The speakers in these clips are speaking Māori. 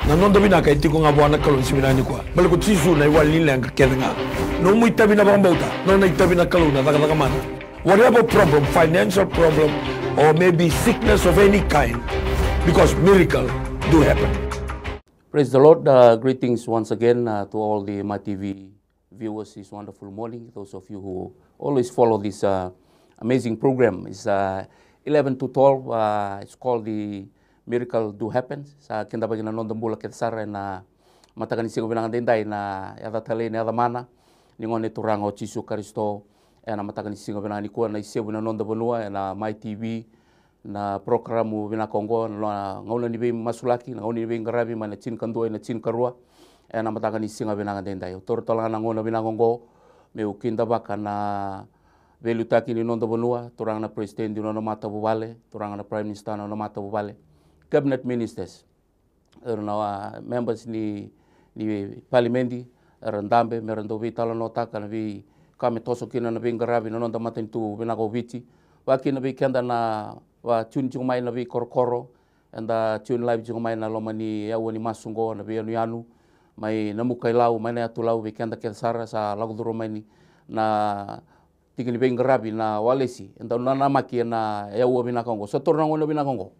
Nanondo bina ka itiko nga buwana kalon siminani kwa. Balik ko tisu na iwal nila ang kakeda nga. No mo itabi na bang bauta. No na itabi na kalon na taka mana. Whatever problem, financial problem, or maybe sickness of any kind, because miracle do happen. Praise the Lord. Greetings once again to all the My TV viewers this wonderful morning. Those of you who always follow this amazing program. It's 11 to 12. It's called the Miracle Do Happen. Sa kinda bagi na nondong bula ketsara na matagan isigo binangan dinday na yada tali ni yada mana ningon itu rango Cisu Karisto na matagan isigo binangan ikuan na isigo na nondong benua na My TV na programu bina Kongo na ngaulan ni masulaki na ngaulan ni ngarabi mana cin kandua na cin karua na matagan isigo binangan dinday. Tor tolangan ngona bina Kongo meu kinda baka na velutaki ni nondong benua turang na presiden di nona mata bubale turang na prime minister na mata bubale. Cabinet ministers, members ni parliamenti, rendambe, merendo vi tala nota kana vi kami toso kina na vi ngarabi na nonda matin tu binago viti, waki na vi kenda na wa chun chung mai na vi korkoro, anda chun live chung mai na lomani ya wani masungo na vi anu mai namukai lau mai na atu lau vi kenda kelsara sa lagu duro mai ni na tigini vi ngarabi na walesi, anda na namaki na ya wa binakongo, setor na ngona binakongo.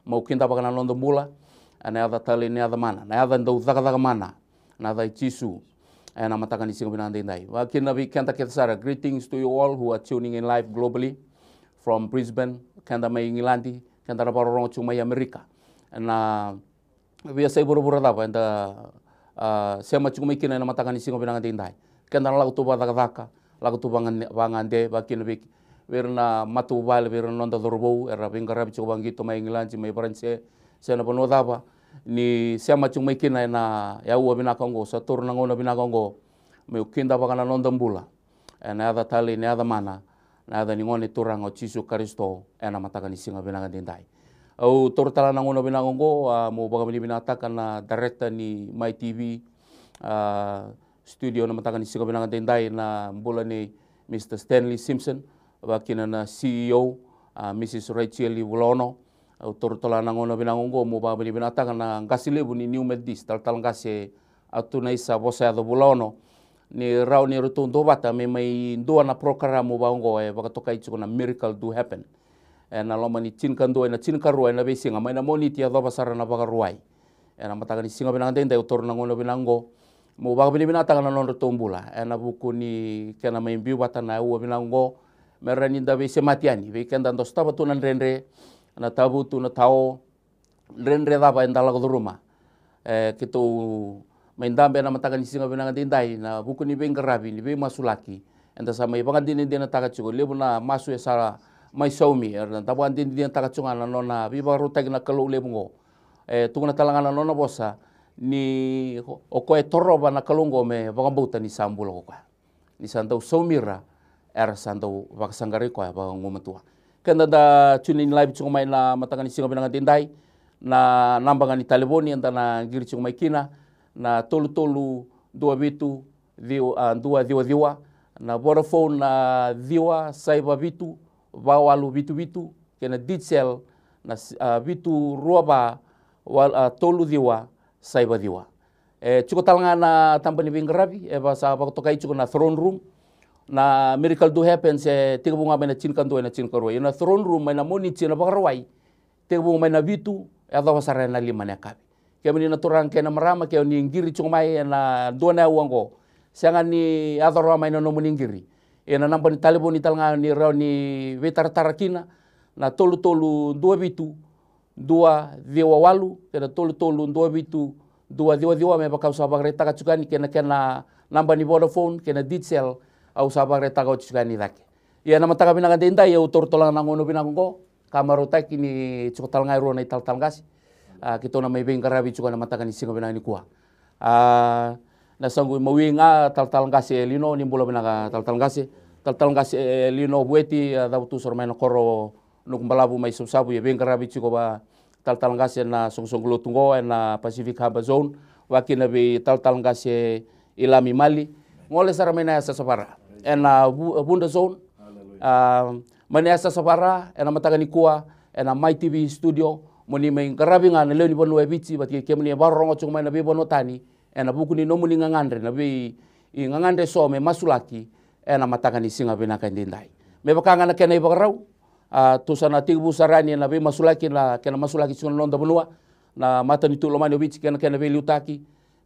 Mau kinta baka na londo mula na ada tali ni ada mana na ada ndo daga mana na ada Cisu na matakan isingo binanda indai wa kinna bi kenta ketsara. Greetings to you all who are tuning in live globally from Brisbane, kenda mai Ngilandi, kenda na barorong chumai Amerika na biasa buru-buru dapa enda sema chumai kina na matakan isingo binanda indai kenda lagu tu daga lagu tu bangande ba kinna bi verna matu bal verna nonda dorbo era bingarabi chuko bangito mai Ngilandi mai Baranse sena pono daba ni sema chumai kina na ya uwa bina Kongo satur na ngona bina Kongo me ukinda baka na nonda mbula na ada tali ni ada mana na ada ni ngone turang o Cisu Karisto na mataka ni singa bina ngandindai au tortala na ngona bina Kongo mo baka bina taka na director ni My TV studio na mataka ni singa bina ngandindai na mbula ni Mr. Stanley Simpson wakina na CEO Mrs. Rachel Wulono tortola na ngona binangongo mo ba binata na ngasilebu ni New Medis tal ngase atu na isa bosa do Wulono ni raw ni rutundo bata me mai ndo na program mo ba ngo baka toka itu na Miracle Do Happen na loma ni cin kando na cin karuai na besinga mai na moniti do basara na baka ruai na mataga ni singa binang denda utor na ngona binango mo ba binata na non rutumbula na buku ni kana mai biu bata na u binango merani da be sematiani be kenda ndo staba tu nan renre na tabu tu na tao renre da ba endala ko rumah kitu maindambe na matakan singa binanga dindai na buku ni be ngarabi ni be masulaki enda sama ibangan din na taka chugo lebu na masu sara mai saumi na tabu andin din taka chunga na nona bi baru tag na kalau lebu ngo tu na talangan na nona bosa ni okoe toroba na kalungo me bagambauta ni sambulo ko ni sandau saumira era santo vakasangari ko ba ngomatua kenda da tuning live chung mai na matakan singa binanga dindai na nambangan ni telefoni anda na giri chung mai kina na tolu dua bitu diwa na Vodafone na diwa saiba bitu bawalu bitu kena ditsel na bitu ruaba tolu diwa saiba diwa cukup talanga na tampani bingarabi basa bakotokai cukup na throne room na Miracle Do Happen se tiga bunga mai na cin kando na cin karoi na throne room mai na moni cina bakarawai tiga bunga mai na bitu ya dawa sarana lima na kabi kami na turang kena marama kaya ni ngiri cung mai na dua na uanggo sangan ni adoro mai na nomu ngiri na nampan ni talibon ni talanga ni rau ni vetar tarakina na tolu dua bitu dua dewa walu kena tolu dua bitu dua dewa mai bakau sabang reta kacukani kena nampan ni Vodafone kena ditsel au sabang reta kau cukani dake ya nama taka binanga denda ya utor tolang nangono binango kamaro taki ni cukup talanga ro na tal gas kita na may bingarabi cukup nama taka ni singa binanga ni kuah na sanggu mawinga tal gas lino ni bola binanga tal gas lino bueti da tu sor mai na koro nuk balabu mai sabu ya bingarabi cukup ba tal gas na song tunggo na Pacific Harbor Zone wakina be tal gas ilami Mali ngole sara mena sa sapara ena bunda zone mena sa sapara ena matagani kuah ena My TV studio moni mai karabi ngana leo ni bonu ebiti bati ke moni barongo chung mai na be bono tani ena buku ni no muni ngangandre na be I ngangandre so me masulaki ena matakani singa bena kandindai me bakanga na kena ibagarau tusana tibu sarani na be masulaki na kena masulaki sun londa bonua na matani tu lomani obiti kena be liutaki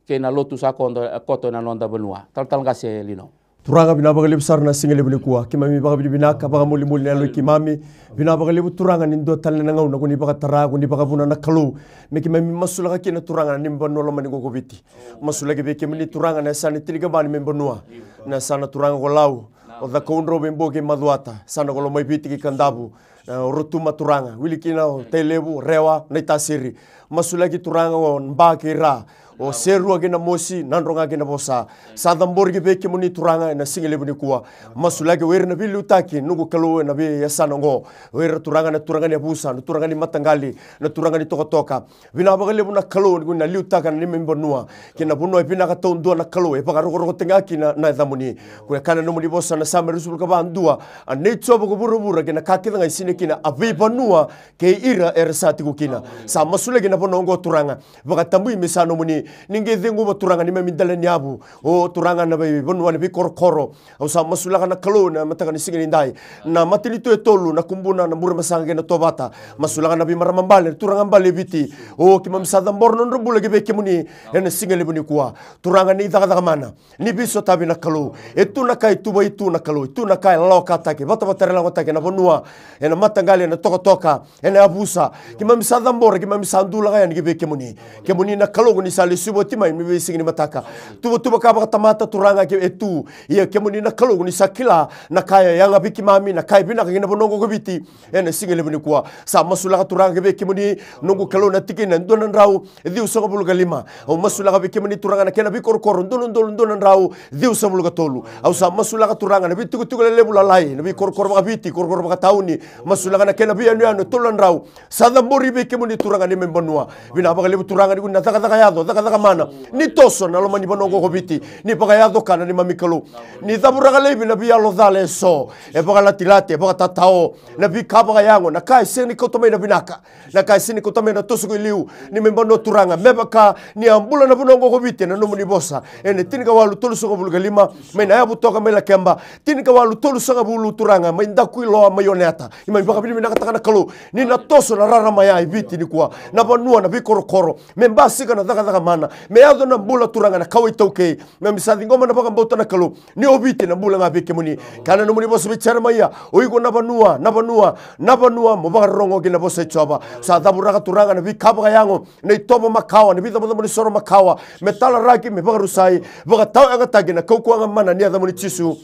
kena lotu sa koto na londa bonua tal ngase lino turanga bina bagali besar na singele bule kuwa kimami baga bina ka baga muli muli na kimami bina bagali turanga nindo tal na ngau na kuni baga tara kuni baga buna na kalu me kimami masula ka kina turanga na nimba no lomani go biti masula ke be kimani turanga na sana tiliga bani memba noa na sana turanga go lau o da koundro bembo ke maduata sana go lomai biti ki kandabu rotuma turanga wili kina telebu rewa na tasiri masula ki turanga o mba ki ra o seru agena mosi nandronga agena bosa sadamborgi beke muni turanga na singele buni kuwa masulage wer na bilu taki nugu kalu na bi yasana ngo wer turanga ni busa na turanga ni matangali na turanga ni tokotoka bina bagale buna kalu ni na liutaka ni membonua kina bunua bina ka tondo na kalu e pagarogo tengaki na damuni ku kana no muni bosa na samer sul ka bandua ane tsobo ko burubura kina kakida ngai sine kina avi banua ke ira ersati ku kina sa masulage na bonongo turanga baga tambui misano muni ninge dengu turanga ni memindala nyabu o turanga na baby bonwa ni korokoro au sa masulaka na kalona mataka ni singini ndai na matilito etolu na kumbuna na mura masanga na tobata masulaka na bimara mambale turanga mbale biti o kimamsada mborno ndubula gebeke muni ene singele buni kuwa turanga ni daga mana ni biso tabi na kalu etu na kai tuba itu na kalu itu na kai loka take bata bata la take na bonua ene matangali na toka ene abusa kimamsada mbora kimamsandula ga ni gebeke muni na kalu ni sali subo timai mi singini mataka tuba ka baka tamata turanga ke etu ia kemuni na kalu ni sakila na kaya yanga biki mami na kai bina kina bonongo ko biti ene singele buni kuwa sa masula turanga ke kemuni nungu kalu na tikina ndonan rau diu so bulu galima o masula ke kemuni turanga na kena bikor kor ndonan rau diu so bulu tolu au sa masula turanga na bitu tu le bula lai na bikor baka biti kor baka tauni masula na kena bianu anu tolan rau sa dambori be kemuni turanga ni membonua bina baka le turanga ni na taka yado taka mana ni toso na loma ni bonongo ko biti ni pagayado kana ni mamikalu ni taburaga lebi na biya lo dale so e pagala tilate pagata tatao na bi kaba yango na kai seni ko tome na binaka na kai seni ko tome na toso ko liu ni membono turanga mebaka ni ambula na bonongo ko biti na nomu ni bosa ene tinika walu tolu so ko bulga lima me na yabu toka mela kemba tinika walu tolu so ko bulu turanga me ndaku lo mayoneta ima baka bi na kata kana kalu ni na toso na rara maya biti ni kwa na bonua na bi korokoro me mbasika na daga mana me ado na bula turanga na kawai tauke me misadi ngoma na baka mbota na kalu ni obiti na bula ngabe kemuni kana no muni boso bichara maya oigo na banua mo baka rongo gina boso choba sa dabura turanga na bikaba yango na itobo makawa na bida mo soro makawa metala raki me baka rusai baka tau anga tagina kauku anga mana ni adamuni chisu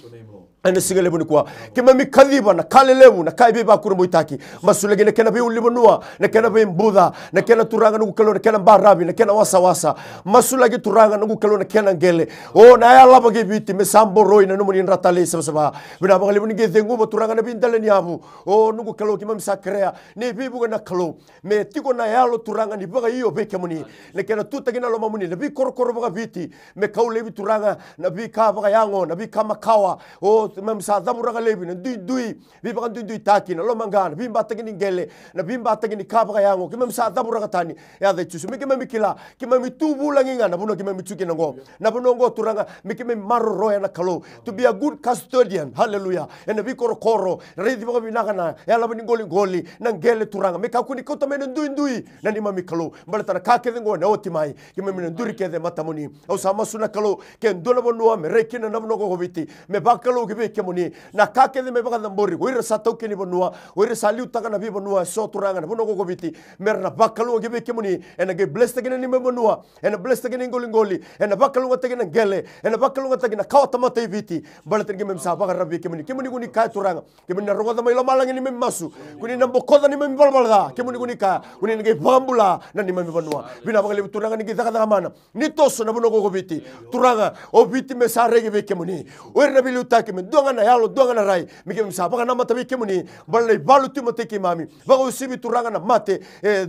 ane singale buni kwa kima mi kadhiba na kale lewu na kai beba kura moitaki masulege na kena be ulibonua na kena be mbudha na kena turanga nugu kalo na kena barabi na kena wasa masulege turanga nugu kalo na kena ngele o na ya laba ge biti me sambo roi na numuni ratale saba bina bagali buni ge dengu turanga na bindale ni abu o nugu kalo kima misakrea ne bibu na kalo me tiko na yalo turanga ni baga iyo beke muni na kena tutagina lo mamuni na bi korokoro baga biti me kaule bi turanga na bi ka baga yango na bi kama kawa o mam sa dabura lebi na dui bi bakan dui taki na lomangana bi mbata gini ngele na bi mbata gini kaba yango kimam sa dabura tani ya da chusu mikima mikila kimam tubu langinga na buno kimam chuki ngo na buno ngo turanga mikima maro roya na kalo to be a good custodian hallelujah and bi koro redi baka binakana ya la bini goli na ngele turanga mikakuni kota mena dui na ni mami kalo mbala ka ke ngo na otimai kimam nduri ke de matamuni au sama suna kalo ke ndona bonua me rekina na buno go biti me bakalo kemuni na kake de me baka dambori wira satau keni bonua wira saliu taka na bi bonua so turanga na bono go biti merna bakalu ge be kemuni ena ge blessed gena ni me bonua ena blessed gena ngoli ena bakalu ngata gena gele ena bakalu ngata gena kawata mata biti balaten ge mem sa baka rabi kemuni guni ka turanga kemuni na rogo da mai lamalang ni me masu kuni na bokoda ni me balbalda kemuni guni ka kuni ge bambula na ni me bonua bina baka le turanga ni ge taka mana ni toso na bono go biti turanga o biti me sa rege be kemuni wira na bilu taki duanga na yalo duanga na rai miki misa baka nama tabi kemuni balai balu tu mate ki mami baka usibi turanga na mate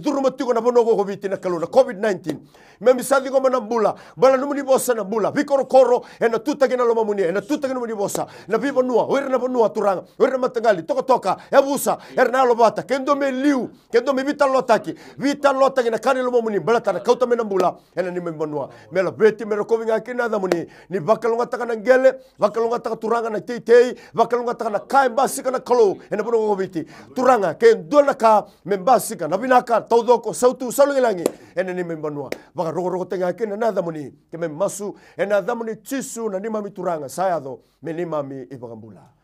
duru matugo na bonogo ko biti na kaluna COVID-19 memi sadi ko manambula bala numuni bosa na bula bikoro koro na tuta kina loma muni na tuta kina muni bosa na bibo nua wer na bonua turanga wer na matangali toka ya busa na lobata kendo me liu kendo me vital lotaki na kani loma muni bala tana kauta menambula na ni membonua mela beti mero kovinga kina da muni ni bakalunga taka na gele bakalunga taka turanga na tei bakalunga taka na kai basika na kalo na bono ko biti turanga kendo na ka membasika na binaka taudoko sautu salungilangi na ni membonua baka rogo tenga kina na da muni ke me masu na da muni tisu na ni mami turanga saya do me ni mami ibagambula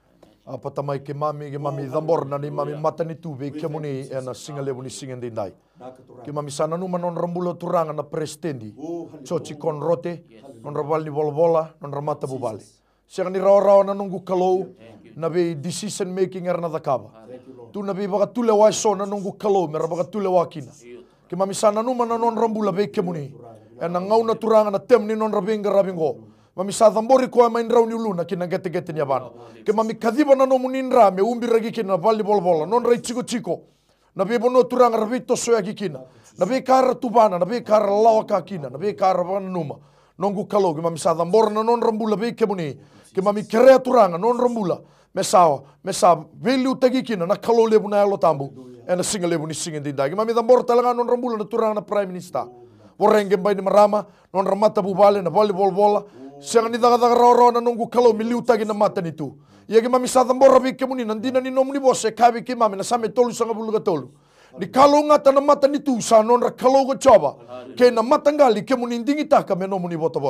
apa tamai ke mami dambor na ni mami matani tuve ke muni na singale buni singen dindai ke mami sana nu manon rambulo turanga na prestendi chochi kon rote non rabalni bolbola non ramata bubale siang ni raw na nunggu kalau na be decision making erna dakaba tu na be baga tule wa so na nunggu kalau mera baga tule wa kina ke mami sana nu manon rambula be ke muni na ngau na turanga na tem ni non rabinga rabingo mami sa dambori ko main raw ni uluna kina gete ni abana ke mami kadiba na no muninra me umbi ragi kina balli bolbola non rai chiko na be bono turanga rabito so ya kina na be kara tubana na be kara lawa ka kina na be kara bana numa nongu kalau ke mami sa dambor na non rambula be ke muni ke mami krea turanga non rambula mesa velu tagi kina na kalau lebu na lo tambu ena singa lebu ni singa dinda ke mami dambor talanga non rambula na turanga na prime minister borenge bai ni marama non ramata bubale na volleyball bola siang ni daga raw na nunggu kalau miliu tagi na mata nitu ia ke mami sa dambor be ke muni nandina ni nomni bose kabi ke mami na same tolu sanga bulu ga tolu ni kalau ngata na mata nitu sa non ra kalau go coba ke na mata ngali ke muni ndingi taka me no muni bota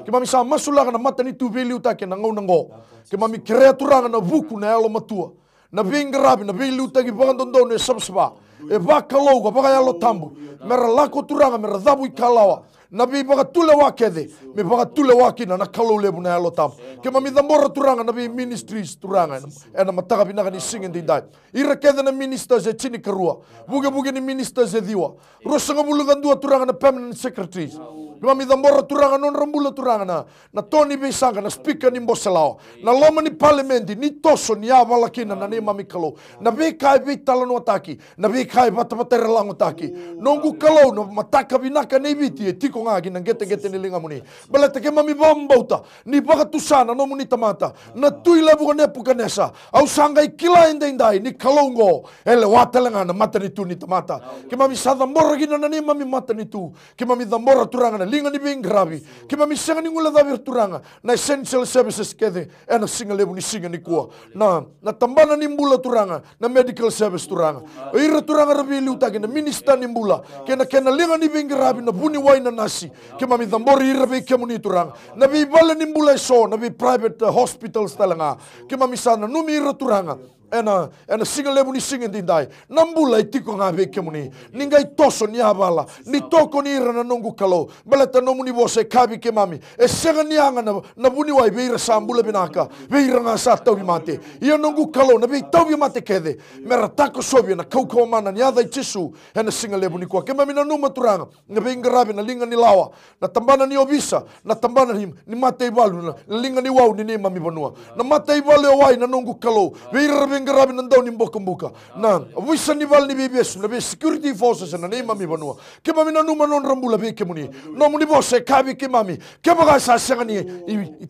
ke mami sa masula na mata nitu veliu take na ngau ke mami kreaturanga na buku na elo matua na bingarabi na veliu take bandondo ne sabsba e va kalau go baga elo tambu mera lako turanga mera dabu ikalawa na bi baga tule wa kede me baga tule wa kina na kalau lebu na elo tam ke mami dambora turanga na bi ministries turanga e na mataga binaga ni singen dindai ira kede na ministers e chini karua buge ni ministers e diwa rosanga bulugan dua turanga na permanent secretaries mami dambora turanga non rambula turanga na Tony Beisanga na speaker ni Mboselao na loma ni parliamenti ni toso ni avala kina na ni mami kalau na be kai vitala no ataki na be kai bata relango taki nongu kalau no mataka binaka ni biti e tiko ngagi na gete ni linga muni balata ke mami bambauta ni baga tusana no muni tamata na tuila buka nepu kanesa au sangai kila indai ni kalongo ele watalenga na mata ni tu ni tamata ke mami sadambora gina na ni mami mata ni tu ke mami dambora turanga na linga ni bingrabi ke mami senga ni ngula da turanga na essential services kede ena singa lebu ni singa ni kuwa na tambana ni mbula turanga na medical service turanga ira turanga rabi liuta na minister ni mbula kena linga ni bingrabi na buni waina nasi ke mami dambori ira be ke muni turanga na bi bala ni mbula so na bi private hospitals talanga ke mami sana numi ira turanga ena singa lebu ni singa dindai nambula itiko ngabe ke muni ningai toso ni abala ni toko ni ira na nongu kalau balata no muni bose kabi ke mami e senga ni anga na buni wai beira sambula binaka beira nga sa tau mate ia nongu kalau na be tau mate kede mera tako sobi na kau mana ni ada tisu ena singa lebu ni kwa ke mami na numa turanga na be ngarabi na linga ni lawa na tambana ni obisa na tambana ni mate ibalu na linga ni wau ni mami banua na mate ibalu wai na nongu kalau beira ngarabi nandau ni mboka na wisa ni val ni BBS na be security forces na ni mami banua ke mami na numa non rambula be ke muni no muni bose kabi ke mami ke baga sa senga ni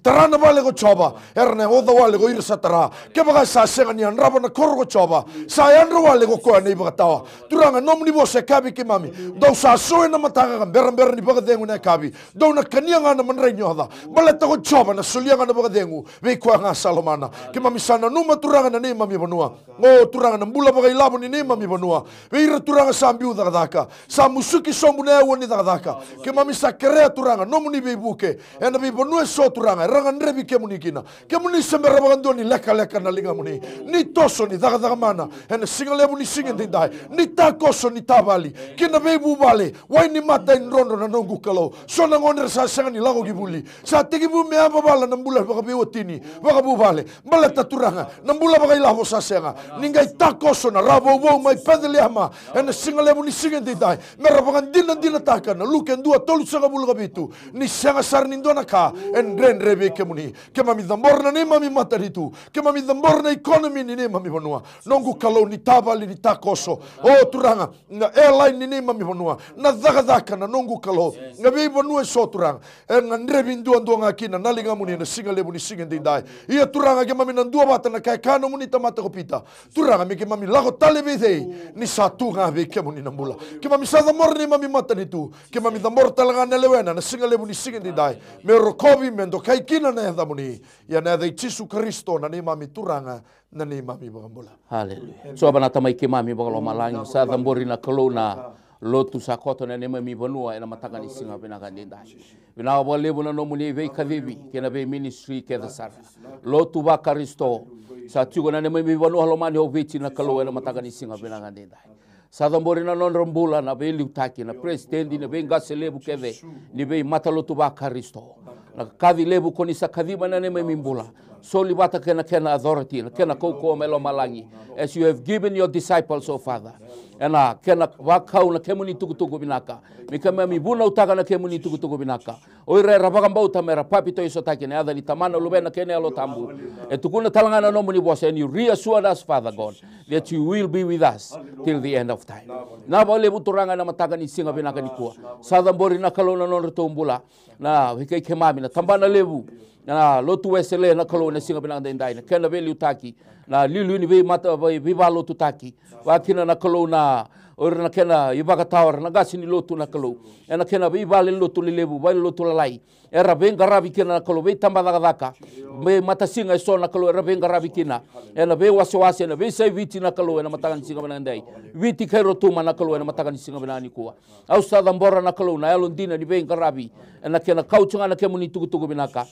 tarana vale go choba erne oda wale go irsa tara ke baga sa senga ni anraba na korgo choba sa yanro wale go ko ni baga tawa turanga no muni bose kabi ke mami do sa so na mataga ber ni baga dengu na kabi do na kanianga na manrenyo hada baleta go choba na sulianga na baga dengu be ko nga salomana ke mami sana numa turanga na ni mami banua ngo turanga na mbula baga ilabu ni mami banua beira turanga sambiu dagdaka sa musuki sombu na woni dagdaka ke mami sa krea turanga no muni be buke ena be banua so turanga ranga ndrebi ke muni kina ke muni sembera baga ndoni leka na linga muni ni toso ni dagdaga mana ena singa lebu ni singa dindai ni takoso ni tabali kina be bubale wai ni mata rondo na nongu kalau so na ngoner sa sanga ni lago gibuli sa tigi bu me aba bala na mbula baga be wotini baga bubale balata turanga na mbula baga ilabo rabo sasenga ningai takoso na rabo wo mai pedele ama ena singa lebu ni singa dai mera pangandina dina taka na luken dua tolu sanga bulga bitu ni sanga sar nindona ka en ren rebe kemuni kemami dambor na ni mami mataritu kemami dambor na economy ni mami bonua nongu kalau ni tabali ni takoso o turanga na airline ni mami bonua na daga na nongu kalau ngabe bonua so turanga en rebi ndua ngakina nalinga muni na singa lebu ni singa dai ia turanga kemami na dua bata na kai kano muni tamata kopita turanga mi kemami lago talebe ni satu ngabe kemuni nambula kemami sa dambor ni mami mataritu kemami dambor talaga na lewena na singa lebu ni singa dai mero kobi mendo kai kina na damuni ya na dai Yesu Kristo na ni mami turanga na ni mami bagambula. Haleluya. So abana tamai ke mami bagalo malangi sa dambori na kalona lotu sa koto na ni mami banua ena matanga ni singa binaga ndai. Bina wa lebu na no muni ve kavivi ke na ve ministry ke da sara. Lotu ba Kristo sa tugo na ni mami banua lo mani oviti na kalo ena matanga ni singa binaga ndai. Sa dambori na non rambula na ve liutaki na presidenti na ve ngase lebu keve ni ve matalotu ba Kristo. Na kavi lebu koni sa kavi mana ne mimbula soli bata kena authority kena koko melo malangi as you have given your disciples, oh Father, ena kena wakau na kemuni tukutuku binaka mikama mibuna utaga na kemuni tukutuku binaka oire rabagamba utamera papito isotaki na adha ni tamana lubena kene alo tambu etukuna talangana no muni boss, and you reassured us, Father God, that you will be with us till the end of time. Na bole buturanga na mataga ni singa binaka ni kuwa sadambori na kalona non retumbula na hikai kemami na tambana lebu na lotu wesele na kalona singa binaka ndai na kena veli utaki na lilu ni ve mata viva lotu taki wakina na kalona ora na kena ibaka tower na gasi ni lotu na kalo ena kena viva le lotu lebu vai lotu lalai era venga rabi kena na kalo ve tamba daka me mata singa so na kalo era venga rabi kina ena ve wase na ve sai viti na kalo ena mataga ni singa binandai viti kairo tuma na kalo ena mataga ni singa binani kuwa au sada mbora na kalo na elondina ni venga rabi ena kena kauchunga na kemuni tukutuku binaka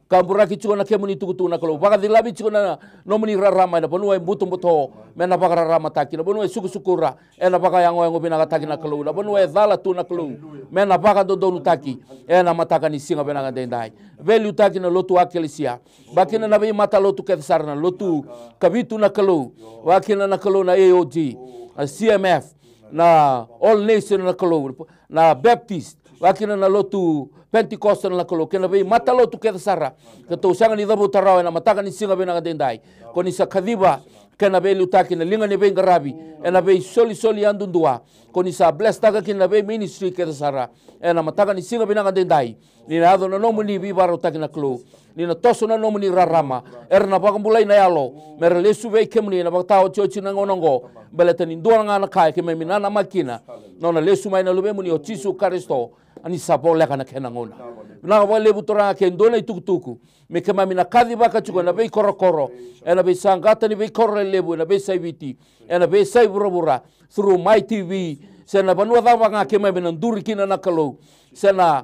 kamburaki chuko na kemuni tukutuku na kalo baka dilabi chuko na nomuni rarama na bonua mbuto mena baka rarama taki na bonua sukura ena baka yango binaka taki na kalo na bonua dhala tu na kalo mena baka dodonu taki ena mataga ni singa binaka dendai veli utaki na lotu akelisia bakina na be mata lotu kesarna lotu kabitu na kalo wakina na kalo na AOG CMF na All Nation na kalo na Baptist wakina na lotu Pentecostal na kalo kena be mata lotu kesara kato sanga ni dabu tarao na mataga ni singa binaka dendai koni sa kadiba kena be lutaki na linga ni be ngarabi ena be soli andundua koni sa bless taga kena be ministry kesara ena mataga ni singa binaka dendai ni na ado na nomuni bibaro taki na klo ni na toso na nomuni rarama erna bagambulai na yalo mer lesu be kemni na bagtao chochi na ngonongo beleta ni ndua nga na kai keme minana makina nona lesu mai na lube muni o Yesu Kristo ani sabole kana kena ngona na wale butora ke ndona itukutuku me kema mina kadhi baka chuko na be korokoro ena be sangata ni be korre lebu na be saiviti ena be saiburabura through my TV sena banua dava nga kema mina nduri kina na kalo sena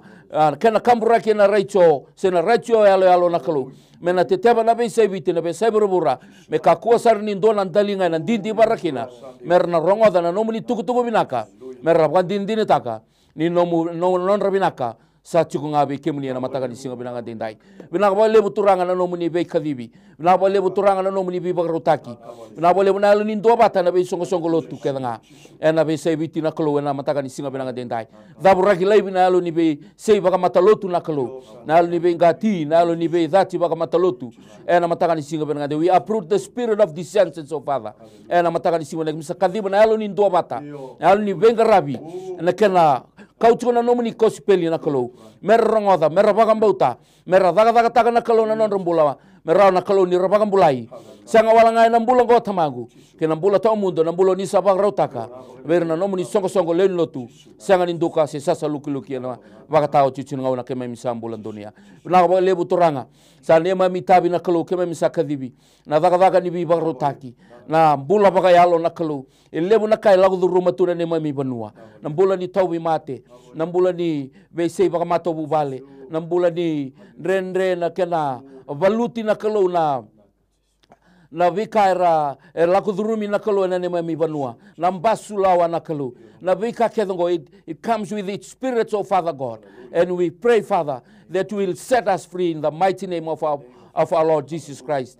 kena kambura kina raicho sena raicho yalo na kalo mena teteba na be saiviti na be saiburabura me kakua sar ni ndona ndalinga na ndindi barakina merna rongoda na nomuni tukutuku binaka merra bandindine taka ni non rabinaka sa chuko ngabe kemuni na mataga ni singa binanga dendai binaka bole buturanga na nomuni be kadibi binaka bole buturanga na nomuni be bagrotaki binaka bole bunalo ni ndo bata na be songo lotu kedanga ena be sebiti na kalo na mataga ni singa binanga dendai daburaki lai binalo ni be sei baga matalotu na kalo nalo ni be ngati nalo ni be dhati baga matalotu ena mataga ni singa binanga we uproot the spirit of dissension, so Father ena mataga ni singa misa kadiba nalo ni ndo bata nalo ni benga rabi na kena kauchuko na nomuni kospeli na kalo mer rongoda mer bagambauta mer daga taga na kalo na non rambula mer na kalo ni rabagambulai sanga walanga na mbula go tamagu ke na mbula ta mundo na mbula ni sabang rautaka ver na nomuni songo len lotu sanga ni nduka se sasa luki na bagatao chuchu ngauna ke memi sambula dunia na ba lebu turanga sa ne mami tabi na kalo ke memi sakadibi na daga ni bi barotaki na mbula baga yalo na kalo lebu na kai lagu ruma tu ne mami banua na mbula ni taubi mate na mbula ni vese baga mato bubale na mbula ni rendre na kena valuti na kalo na vikaira laku dhurumi na kalo na ne mami banua na mbasu lawa na kalo na vika kedongo it comes with its spirit, of Father God, and we pray, Father, that will set us free in the mighty name of our Lord Jesus Christ.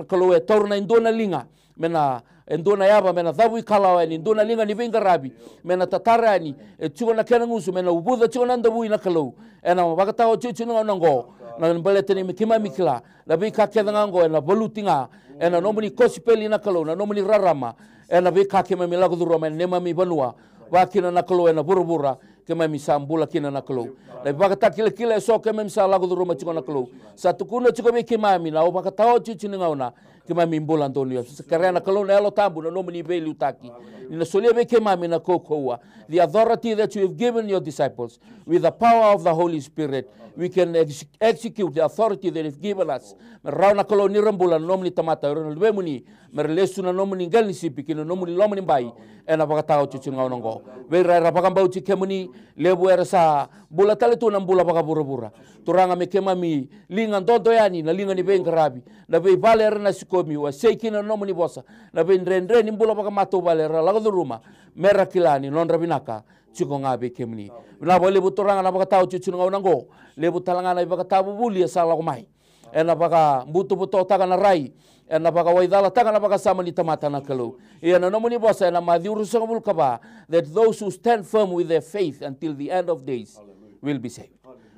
Kalo e torna indona linga mena endona yaba mena dhabu ikalawa ni ndona linga ni vinga rabi mena tatara ni chuko na kena ngusu mena ubuda chuko na ndabu ina kalau ena wakatao chuchu nga nango na balete ni mikima mikila na bika kena ngango ena volutinga ena nomuni kospeli na kalau na nomuni rarama ena bika kema milago duroma nema mi banua wakina na kalau ena burubura kema misambula kina na kalau na wakata kile kile so kema misa lago duroma chuko na kalau satu kuna chuko mikima mi na wakatao chuchu ngauna kema mimbula Antonio sekarang kalau na elo tambu na nomuni beli utaki ina solia be kema mi na kokoa the authority that you have given your disciples with the power of the Holy Spirit we can execute the authority that you've given us rauna kalau ni rambula nomuni tamata ron be muni merlesu na nomuni galni sipi kina nomuni lomuni bai ena bakatao chuchu ngaunongo be ra bakambau chikemuni lebu erasa bula tale tu na bula bakabura turanga me kema mi linga ndondo yani na linga ni be ngarabi na be vale na sikomi wa seikina nomuni bosa na be ndrendre ni bula bakamato vale la ruma mera kilani non rabinaka chiko ngabe kemni na bole buturanga na bakatao chuchu ngaunongo lebu talanga na bakatabu buli sala kumai ena baka mbutu buto taga na rai ena baka waidala taga na baka sama ni tamata na kalau ena nomuni bosa ena madhiuru sangabul kaba that those who stand firm with their faith until the end of days will be saved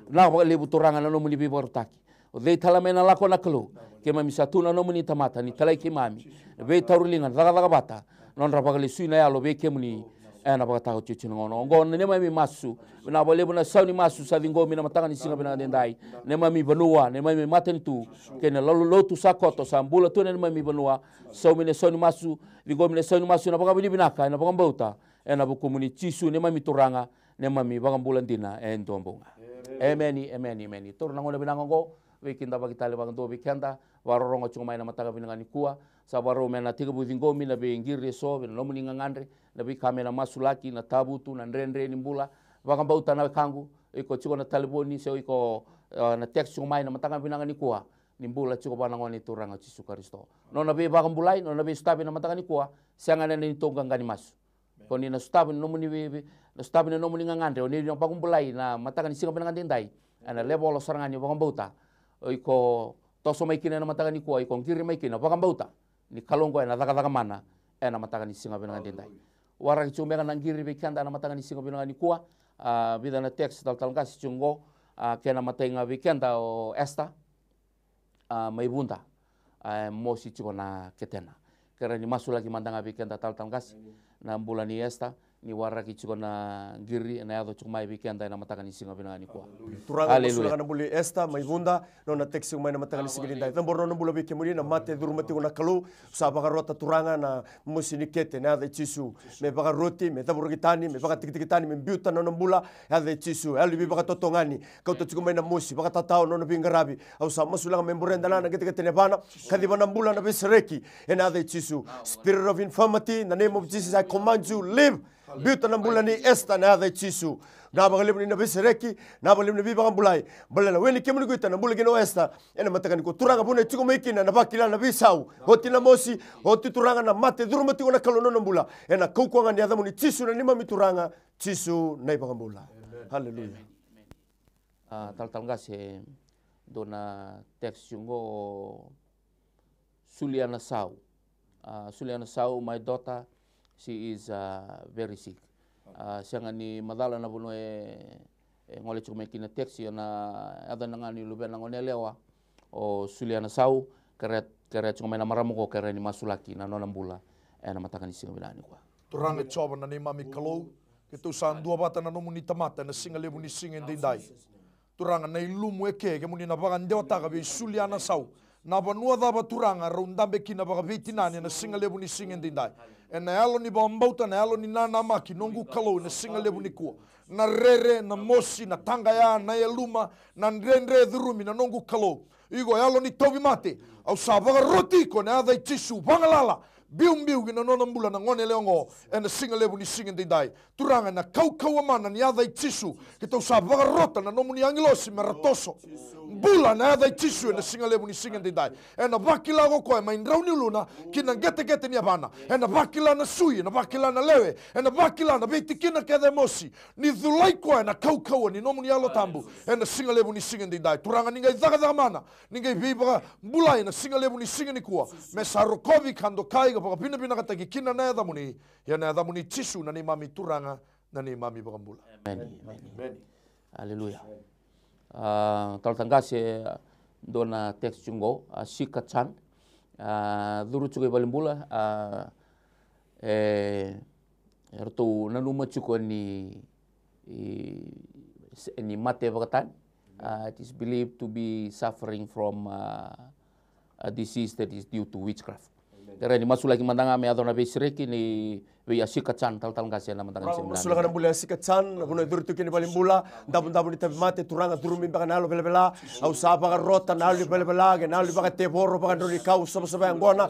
na baka lebu turanga na nomuni bibarutaki they talamena lako na kalau kema misatuna nomuni tamata ni talai kimami be taurulinga daga bata non rabaka le suina ya lo be kemni ena baka tahu cucu ngono ngono nema mi masu na bole buna sauni masu sa dingo mina matanga ni singa bina dendai nema mi banua nema mi maten tu kena lalu lotu sakoto sambula tu nema mi banua so mine sauni masu dingo mine sauni masu na baka binaka na baka bauta ena buku muni cisu nema mi turanga nema mi baka bulan dina entombonga amen tur nangono binanga ngo wekinda bagi tale baka do weekenda warorongo chunga mai na matanga binanga ni kuwa sabaro mena tiga budingo mina be ngiri so bina nomuni ngangandre na bi kamera masulaki na tabutu na ndrendre ni mbula baka bauta na kangu iko chiko na taliboni so iko na text mai na matanga binanga ni kuwa ni mbula chiko bana ngoni turanga Yesu Kristo no na be baka mbulai no na be stabi na matanga ni kuwa sangana ni tonga ngani masu koni na stabi no muni be na stabi no muni ngangandre oni yang baka mbulai na matanga ni singa binanga dendai ana lebo lo sarangani baka bauta iko toso mai kina na matanga ni kuwa iko ngiri mai kina baka bauta ni kalongo ena daga mana ena matanga ni singa binanga dendai warang chumbenga nangiri bikanda na matanga ni singa binanga ni kuwa bida na text tal talangasi chungo kena matenga bikanda o esta mai bunda mosi chiko na ketena kera ni masu lagi mandanga bikanda tal talangasi na mbula ni esta ni waraki chiko na ngiri na yado chumai bikanda na matanga ni singa binanga ni kuwa turanga masula na buli esta mai bunda no na text mai na matanga ni singa dindai tambor no bula bikemuri na mate durumati una kalu sa baka rota turanga na musini kete na da chisu me baka roti me tabur kitani me baka tikitani me biuta no bula ya da chisu ali bi baka totongani kau to chiko mai na musi baka tatao no bingarabi au sa masula me mburenda na kete kete nebana kadi bana bula na besreki ena da chisu spirit of infirmity in the name of Jesus I command you live biuta na bula ni esta na da chisu na bagalib ni nabisereki na bagalib ni bibang bulay balala weni kemuni kuita na bula gino esta ena matakan ko turanga buna chiko mekina na bakila na bisau hoti na mosi hoti turanga na mate durumati na kalono na bula ena kukwanga ni adamu ni chisu na nima mituranga chisu na ibang bula haleluya tal ngase dona text yungo Suliana Sau my daughter she is very sick sianga ni madala na buno ngole chume kina teksi na ada nangani lube nangone lewa o Suliana Sau kere chume na maramu ko kere ni masulaki na nona mbula na matakani singa bilani kwa turanga choba na ni mami kalau kitu san dua bata na nomu ni tamata na singa lebu ni singa ndindai turanga na ilumu eke ke muni na bagan dewata ka bi Suliana Sau na banua daba turanga raundambe kina baga vitinani na singa lebu ni singa ndindai na alo ni bambauta na alo ni nana maki nongu kalau na singa lebu ni kuwa na rere na mosi na tangaya na eluma na ndrendre dhurumi na nongu kalau igo alo ni tobi mate au sabaga roti ko na adai tisu bangalala biu gina nona mbula na ngone leongo na singa lebu ni singa ndindai turanga na kau amana ni adai tisu kita sabaga rota na nomuni angilosi meratoso Mbula na adai tisu na singa lebu ni singa dindai. Na bakila go koe mai ndrauni uluna kina gete ni abana. Na bakila na sui, na bakila na lewe, na bakila na beiti kina kede mosi. Ni dhulai koe na kau ni nomu ni alo tambu. Na singa lebu ni singa dindai. Turanga ningai zaga mana. Ningai biba mbulai na singa lebu ni singa ni kua. Me sarokovi kando kai ga paka pina kataki kina na edha muni. Ya na edha muni tisu na ni mami turanga na ni mami baka mbula. Amen. Haleluya. Taltangase dona teks jungo sikatsan duru cukai balimbula ertu nanuma cuko ni mate bakatan. It is believed to be suffering from a disease that is due to witchcraft. Kaya ni masulaki mandanga me adona besireki ni Wia sikatsan taltangase na mandangan sembilan. Sulakan bula sikatsan, kuno duru tukini balimbula, dabun ni tabi mate turanga turumi baka nalo bela au sapa ka rota nalo bela ke nalo baka teboro baka ndori kau sama yang gona,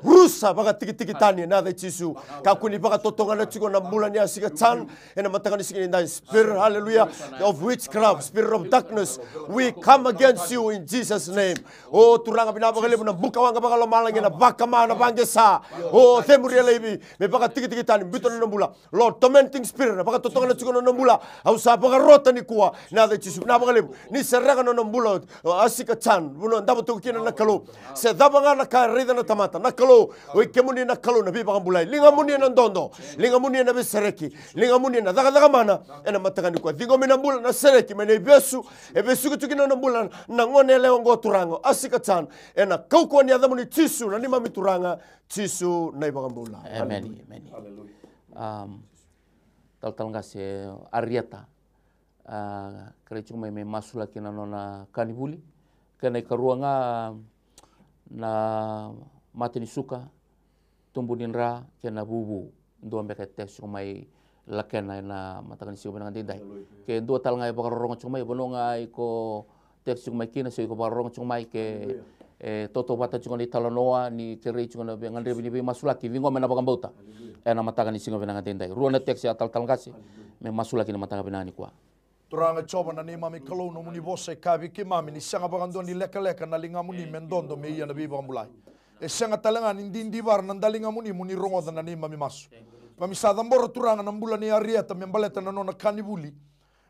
rusa baka tiki tani na da cisu, kakuni baka totongan na ciko na bula ni sikatsan, ena matakan sikini ndai spirit hallelujah of witchcraft, spirit of darkness, we come against you in Jesus name. Oh turanga binabaka lebu na buka wanga baka lomalangi na baka mana bangesa, oh temuri lebi, me baka tiki tani bito na nambula Lord tormenting spirit baka totonga na chiko na nambula au sa baka rota ni kuwa na da chisu na baka lebu ni seraka na nambula asika chan buno ndabo to kina na kalo se dabanga na ka rida na tamata na kalo o kemuni na kalo na bi baka mbulai linga muni na ndondo linga muni na besereki linga muni na daga mana ena mataka ni kwa dingo mina mbula na sereki mene besu ku tukina na mbula na ngone leo ngo turango asika chan ena kauko ni adamuni chisu na ni mami turanga chisu na baka mbula. Amen. Taltangase Arieta kerja me masuk lagi nona kanibuli kena karuanga na mati ni suka tumbunin ra kena bubu dua mereka tes cumai lakena na matakan siu benang dindai ke dua talngai bakarorong cumai bonongai ko tes cumai kina siu ko bakarorong cumai ke toto bata cunga di talanoa ni kere cunga na bengan rebi ni masuk lagi vingo mena bakam bauta na matakan ni singa benang dindai ruana tes ya taltangase me masuk lagi na matakan benang ni kuah. Turanga coba na ni mami kalau no muni bose kabi ki mami ni sanga bagando ni leka na linga muni mendondo me iya na biba mulai. E sanga talanga ni dindi bar na dalinga muni rongo na ni mami masu. Mami sadamboro turanga na mbula ni Arieta membaleta na nona kanibuli.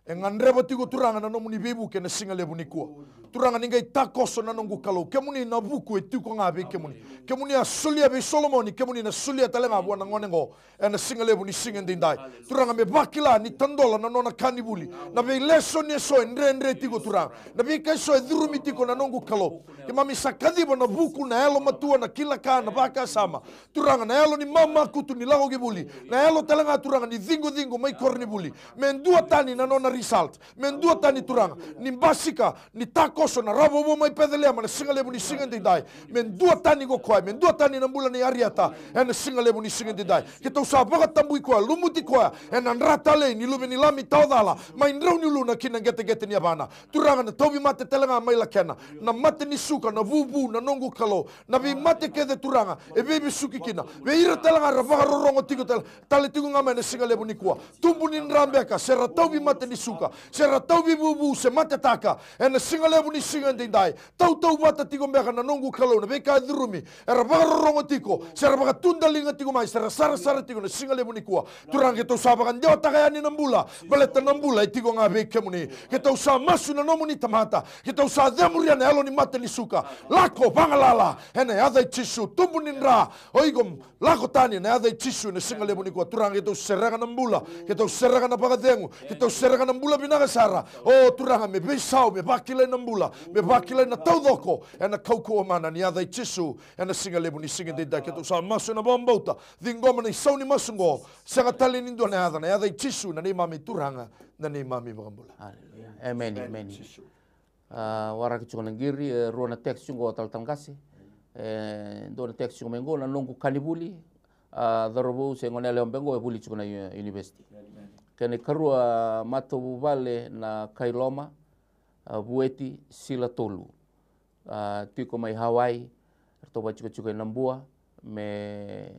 E ngandreba tigo turanga na no muni bebu ke na singa lebu ni kuwa. Turanga ni ngai takoso na nongu kalau. Kemuni na buku e tuko ngabe kemuni. Kemuni a sulia be Solomoni kemuni na sulia talanga buana ngonengo. E na singa lebu ni singa ndindai. Turanga me bakila ni tandola na nona kanibuli. Na be leso ni so ndre tigo turanga. Na be kai so dhurumi tigo na nongu kalau. Ke mami sakadiba na buku na elo matua na kila ka na baka sama. Turanga na elo ni mama kutu ni lago gibuli. Na elo talanga turanga ni dingo mai korni buli. Mendua tani na nona result. Mendua tani turanga. Ni basika ni takoso na rabo bo mai pedelea na singa lebu ni singa ndindai. Mendua tani go koai. Mendua tani na mbula ni Arieta. Ena singa lebu ni singa ndindai. Kita usaha baka tambui koa. Lumuti koa. Ena nratale ni lume ni lami taudala. Mai ndrau ni luna kina gete ni abana. Turanga na taubi mate telanga mai la kena. Na mate ni suka na vubu na nongu kalo. Na bi mate kede turanga. E bebi suki kina. Be ira telanga rafaka rorongo tigo tale tigo ngama na singa lebu ni kua. Tumbu ni nrambeka. Sera taubi mate ni suka. Sera taubi bubu se mate taka. Ena singa lebu ni singa ndindai. Tau mate tigo mbeka na nongu kalo. Na beka dhurumi. E rafaka rorongo tigo. Sera baka tunda linga tigo mai. Sera sara tigo na singa lebu ni kua. Turanga kita usaha baka ndewa takayani nambula. Baleta nambula itigo ngabe kemuni. Kita usaha masu na nomu ni tamata. Kita usaha demuria na elo ni mate ni suka. Lako bangalala. Ena yadai tisu. Tumbu ni nra. Oigom lako tani na yadai tisu na singa lebu ni kua. Turanga kita useraga nambula. Kita useraga na pagadengu. Kita useraga nambula binaga sara. Oh turanga me beisau me bakilai nambula. Me bakilai na taudoko. Ena kauko mana ni yadai tisu. Ena singa lebu ni singa dida. Kita usaha masu na bombauta. Dingoma ni sauni masungo. Sanga tali nindo na yadai tisu na ni mami turanga. Na ni mami bagambula. Amen. Wara kichunga ngiri ruana teks chungo taltangase. Dona teks chungo mengo na nongu kanibuli. Darobu se ngone leon bengo e buli chunga university. Kene karua mato buvale na Kailoma bueti sila tolu. Tiko mai Hawaii toba chiko nambua me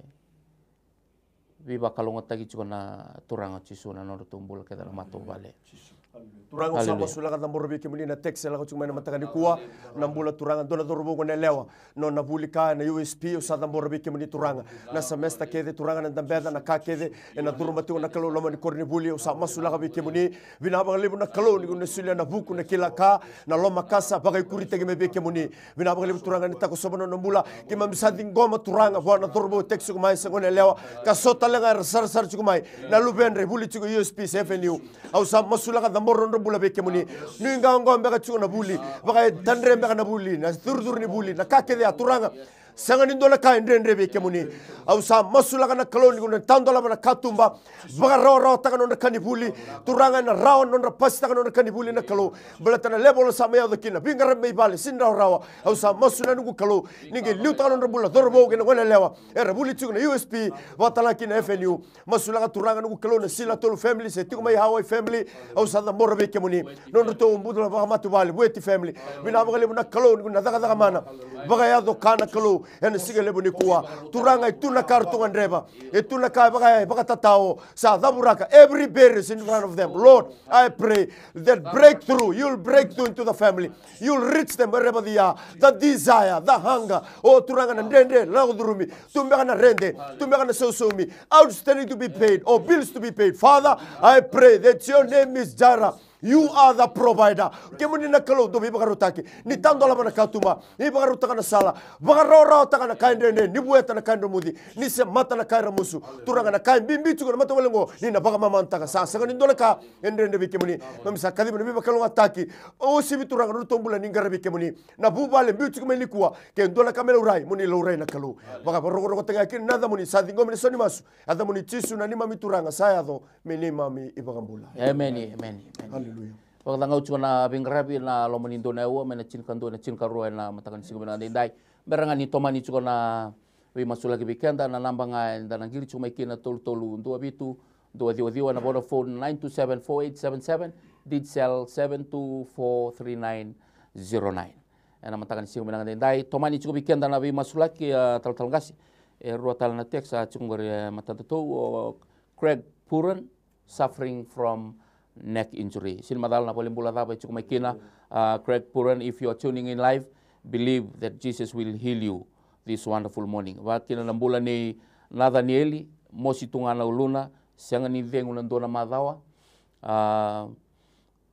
viva kalonga tagi chiko na turanga chisu na noro tumbula ke dala mato vale. Turangan sama sula kata morbi kemuli na teks la cuma na matakani kuwa na mbula turangan dona dorbo ko lewa no na bulika na USP usada morbi kemuli turangan na semesta kede turangan na dambeda na kakede na durmati na kalo lama ni korni buli usama sula ka kemuli bina ba lebu na kalo ni sulia na buku na kilaka na loma kasa bagai kurite keme be kemuli bina ba lebu turangan ta ko sobono na mbula kema misadi ngoma turanga bwa na dorbo teks ko mai sa ko lewa ka sota lenga sar ko mai na lubenre buli ko USP FNU usama sula ka morro bula be kemuni ni ngango mbeka chuna buli baka tandre mbeka na buli na thurdur ni buli na kakede aturanga sanga ni dola ka ndre be kemuni au sa masula kana kaloni kuna tandola bana katumba baka ro taka no kani buli turanga na rawa no pasta kana no kani buli na kalo belatana level sa me adokina bingara me bale sinda rawa au sa masula nugu kalo ninge liuta no bula dorbo kena wala lewa era buli chuna USP watala kina FNU masula ka turanga nugu kalo na sila tolu family se tiko mai Hawaii family au sa da morbe be kemuni no to mbudula baka matu bale weti family bina baka lebu na kalo ni kuna daga mana baka ya do kana kalo ena siga lebu ni kuwa turanga ituna kartungan dreba ituna ka baka tatao sa daburaka every bear is in front of them. Lord, I pray that breakthrough, you'll break through into the family, you'll reach them wherever they are, the desire, the hunger, oh turanga na ndende laudurumi tumbeka na rende tumbeka na sosumi outstanding to be paid or bills to be paid. Father, I pray that your name is Jara. You are the provider. Kemuni na kalo do bibagarutaki. Ni tandola bana katuma. Ni bagarutaka na sala. Bagarora taka na kainde ne. Ni bueta na kainde mudi. Ni se mata na kaira musu. Turanga na kain bimbi chuko na mata walengo. Ni na baga mama antaka. Sa sanga ni dola ka endre ne bikemuni. Mamisa kadibu ni bibakalo ataki. O sibi turanga no tombula ni ngara bikemuni. Na bubale mbiu chuko melikua. Ke dola kamela urai muni laurai na kalo. Baga rogo tanga kini nada muni sa dingo muni soni masu. Ada muni chisu na ni mami turanga saya do meni mami ibagambula. Amen. Pagkatang ucho na bingrabi na lomanindo na ewa, may nachinkanto na chinkaruay na matakan sigo na dinday. Merangan ni tomani chuko na wimasulagi bikenda na nambanga na nangiri chuko may kina tolu ndua bitu dua diwa na Vodafone 927-4877 Didsel 7243909. Na matakan sigo na dinday. Tomani chuko bikenda na wimasulagi tal-talgasi. Ruatal na text sa chuko matatuto Craig Puran suffering from neck injury. Sinmadal na polimbula dapat cukup makina Craig Puran, if you are tuning in live, believe that Jesus will heal you this wonderful morning. Wakina na bulan ni Nathanieli, mosi tungana uluna, sianga ni vengu na dona madawa,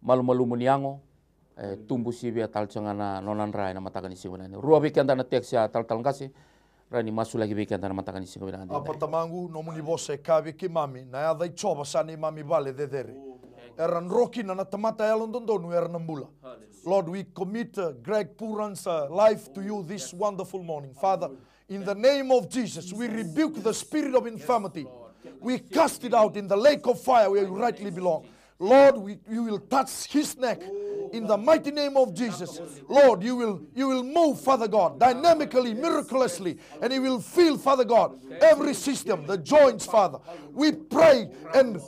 malu-malu muniango, tumbu sibia talcangana nonan rai na matakan isimunani. Ruwa bikanda na teksia tal-talngasi, rani masu lagi bikanda na matakan isimunani. Apa tamangu nomuni bose kavi ki mami, na ya dai choba sani mami vale dedere. Eran roki na natamata ya londondonu eran nambula. Lord, we commit Greg Puran's life to you this wonderful morning. Father, in the name of Jesus, we rebuke the spirit of infirmity. We cast it out in the lake of fire where you rightly belong. Lord, you will touch his neck in the mighty name of Jesus. Lord, you will move, Father God, dynamically, miraculously, and he will feel, Father God, every system, the joints, Father. We pray and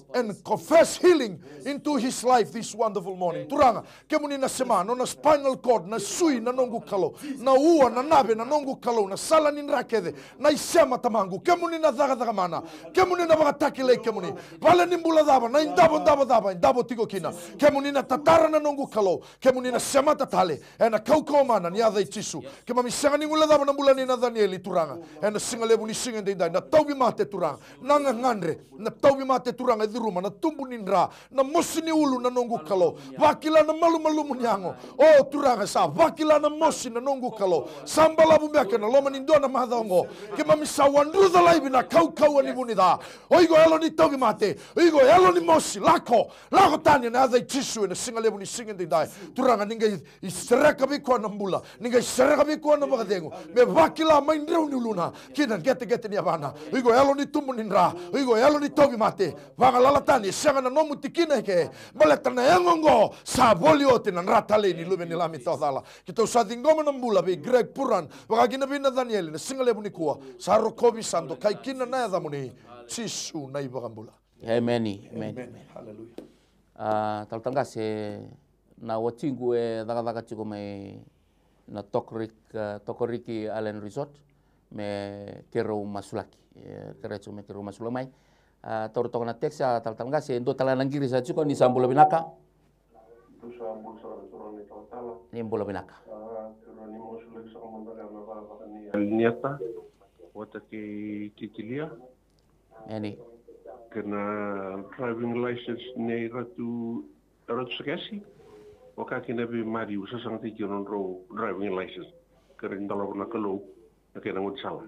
confess healing into his life this wonderful morning. Turanga, kemuni na sema, no na spinal cord, na sui na nongu kalo, na ua, na nabe, na nongu kalo, na sala ni rakede, na isema tamangu, kemuni na daga mana, kemuni na bagatakile kemuni, vale nimbula daba, na indabo tigo kina, kemuni na tatara na nongu kalo, kemuni na sema tatale, na kauko mana ni adai tisu, kemami sanga ni ngula daba na mbula ni na Danieli turanga, na singa lebu ni singa ndai, na taubi mate turanga, na ngangandre, na taubi mate turanga di rumah, na tumbu nindra, na mosi ni ulu na nongu kalo, wakila na malu munyango, oh turanga sa, wakila na mosi na nongu kalo, sambala bumeka na loma nindo na mahadongo, kemami sa wandru da laibi na kau ni bunida, oigo elo ni taubi mate, oigo elo ni mosi, lako tanya na adai tisu, na singa lebu ni singa ndai, turanga ninga isereka bikuwa na mbula, ninga isereka bikuwa na magadengo, me wakila maindreu ni uluna, kina gete ni abana, oigo elo ni tumbu nindra, oigo elo ni taubi mate, wanga lalatani, sanga na nomu tikine ke, baleta na engongo, sa boliote na ratale ni lube ni lami tauthala, kita usati ngoma na mbula, be Greg Puran, waka gina bina Danieli, na singa lebu ni kuwa, sa rokobi santo, kai kina na yadhamuni, Chisu na ibagambula. Amen. Hallelujah. Taltanga se na watingu daga chiko mai na Tokoriki Island Resort me kero masulaki kerecho me kero masulamai toro tokona teksa taltanga se ndo talanangiri sa chiko ni sambula binaka Ni mbula binaka. Niata wata ke titilia Eni. kena driving license nei ratu sakasi waka kena be mari usa sang tiki ro driving license keren dalau na kalau na kena ngut sala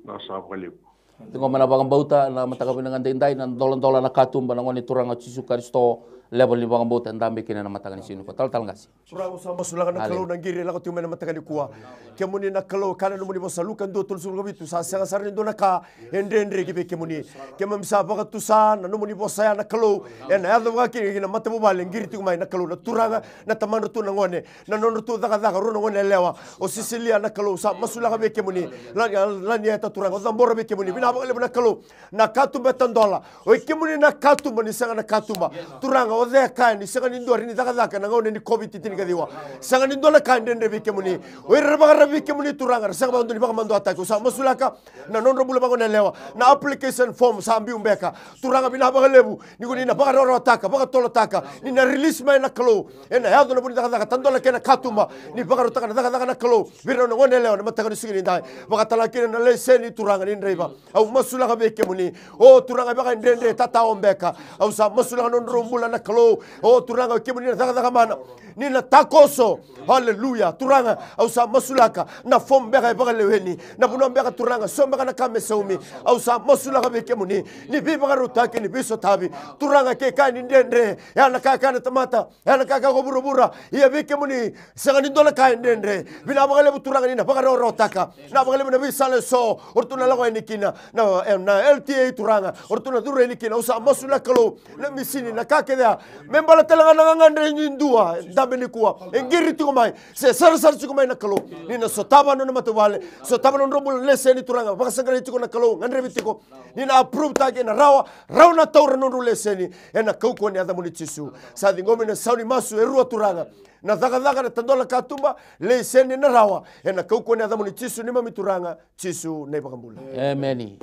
na sa balik Tengok mana bangang bauta na mataka binangan dindai na dolan na katum banangon iturang at Yesus Kristo level ni bangang bauta ndambe kina na matakan sinu ko tal ngasi. Surang sama sulangan na kalau nangiri la ko tiumena matakan kuwa. Kemuni na kalau kana no muni bosalukan do tul sul gabitu sa sanga sarni do na ka endre gibe kemuni. Kemam sa baka tusa na no muni bosaya na kalau en ado ga ki na matabu bale ngiri tu mai na kalau na turanga na tamano tu na ngone na no tu daga ro ngone lewa o Sicilia na kalau sa masulaga be kemuni la ni eta turanga zambora be kemuni bina ba na kalau na katumba tandola o kemuni na katumba ni sanga na katumba turanga o de ka ni sanga ni ndori ni daga na ngone ni covid titini kadiwa sanga ni ndola ka ndende be kemuni o raba be kemuni turanga sanga ba ndoni ba mando atako sa masulaka na non robula ba ngone lewa na application form sa mbi umbeka turanga bina ba lebu ni ko ni na ba ro taka ba tolo taka ni na release mai na kalau ena ya do na buni daga tandola kena katumba ni ba ro taka na daga na kalau biro no ngone lewa na mataka ni sigini ndai ba talakina na leseni turanga ni ndreiba au masulaga be kemuni o turanga ba ndende tata ombeka au sa masulaga non rombula na kalau o turanga kemuni na daga mana ni na takoso haleluya turanga au sa masulaka na fombeka ba leweni na bunombeka turanga sombeka na kamesaumi au sa masulaka be kemuni ni biba rutaki ni biso tabi turanga ke kani ndende ya na kaka na tamata ya na kaka goburubura ya be kemuni sanga ni dola ka ndende bina ba lebu turanga ni na ba ro taka na ba lebu na bisale so ortuna lago enikina na LTA turanga ortuna dure enikina usa masula kalau na misini na kakeda membala telanga na ngandre ndua dambe ni kuwa engiri tu mai se sar tu mai na kalau ni na sotaba no matubale sotaba no rombul leseni turanga ba sangare tu na kalau ngandre bitiko ni na approve tage na rawa na taura no leseni ena kauko ni adamu ni tisu sa ngome na sauni masu erua turanga na daga na tandola katumba leseni na rawa ena kauko ni adamu ni tisu ni mamituranga tisu nei bakambula Ameni.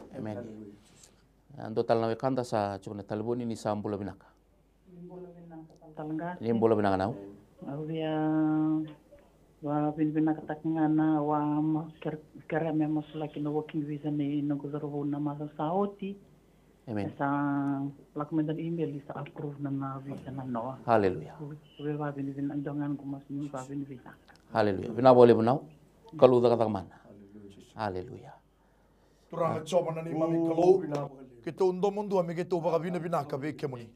Ando tal nawe kanda sa cuma talboni ni sambula binaka. Ni bola binaka nau. Awia wa binaka takngana wa kera me masulaki no working visa ni no gozaro na masa saoti. Amen. Sa lakumendan email isa approve na visa na no. Haleluya. We wa binibin andongan kumas ni wa binibin. Haleluya. Bina boleh benau. Kalau daga mana. Haleluya. Turanga choba na ni mami kalau kita undo mundu ame kita baka bina ka be kemuni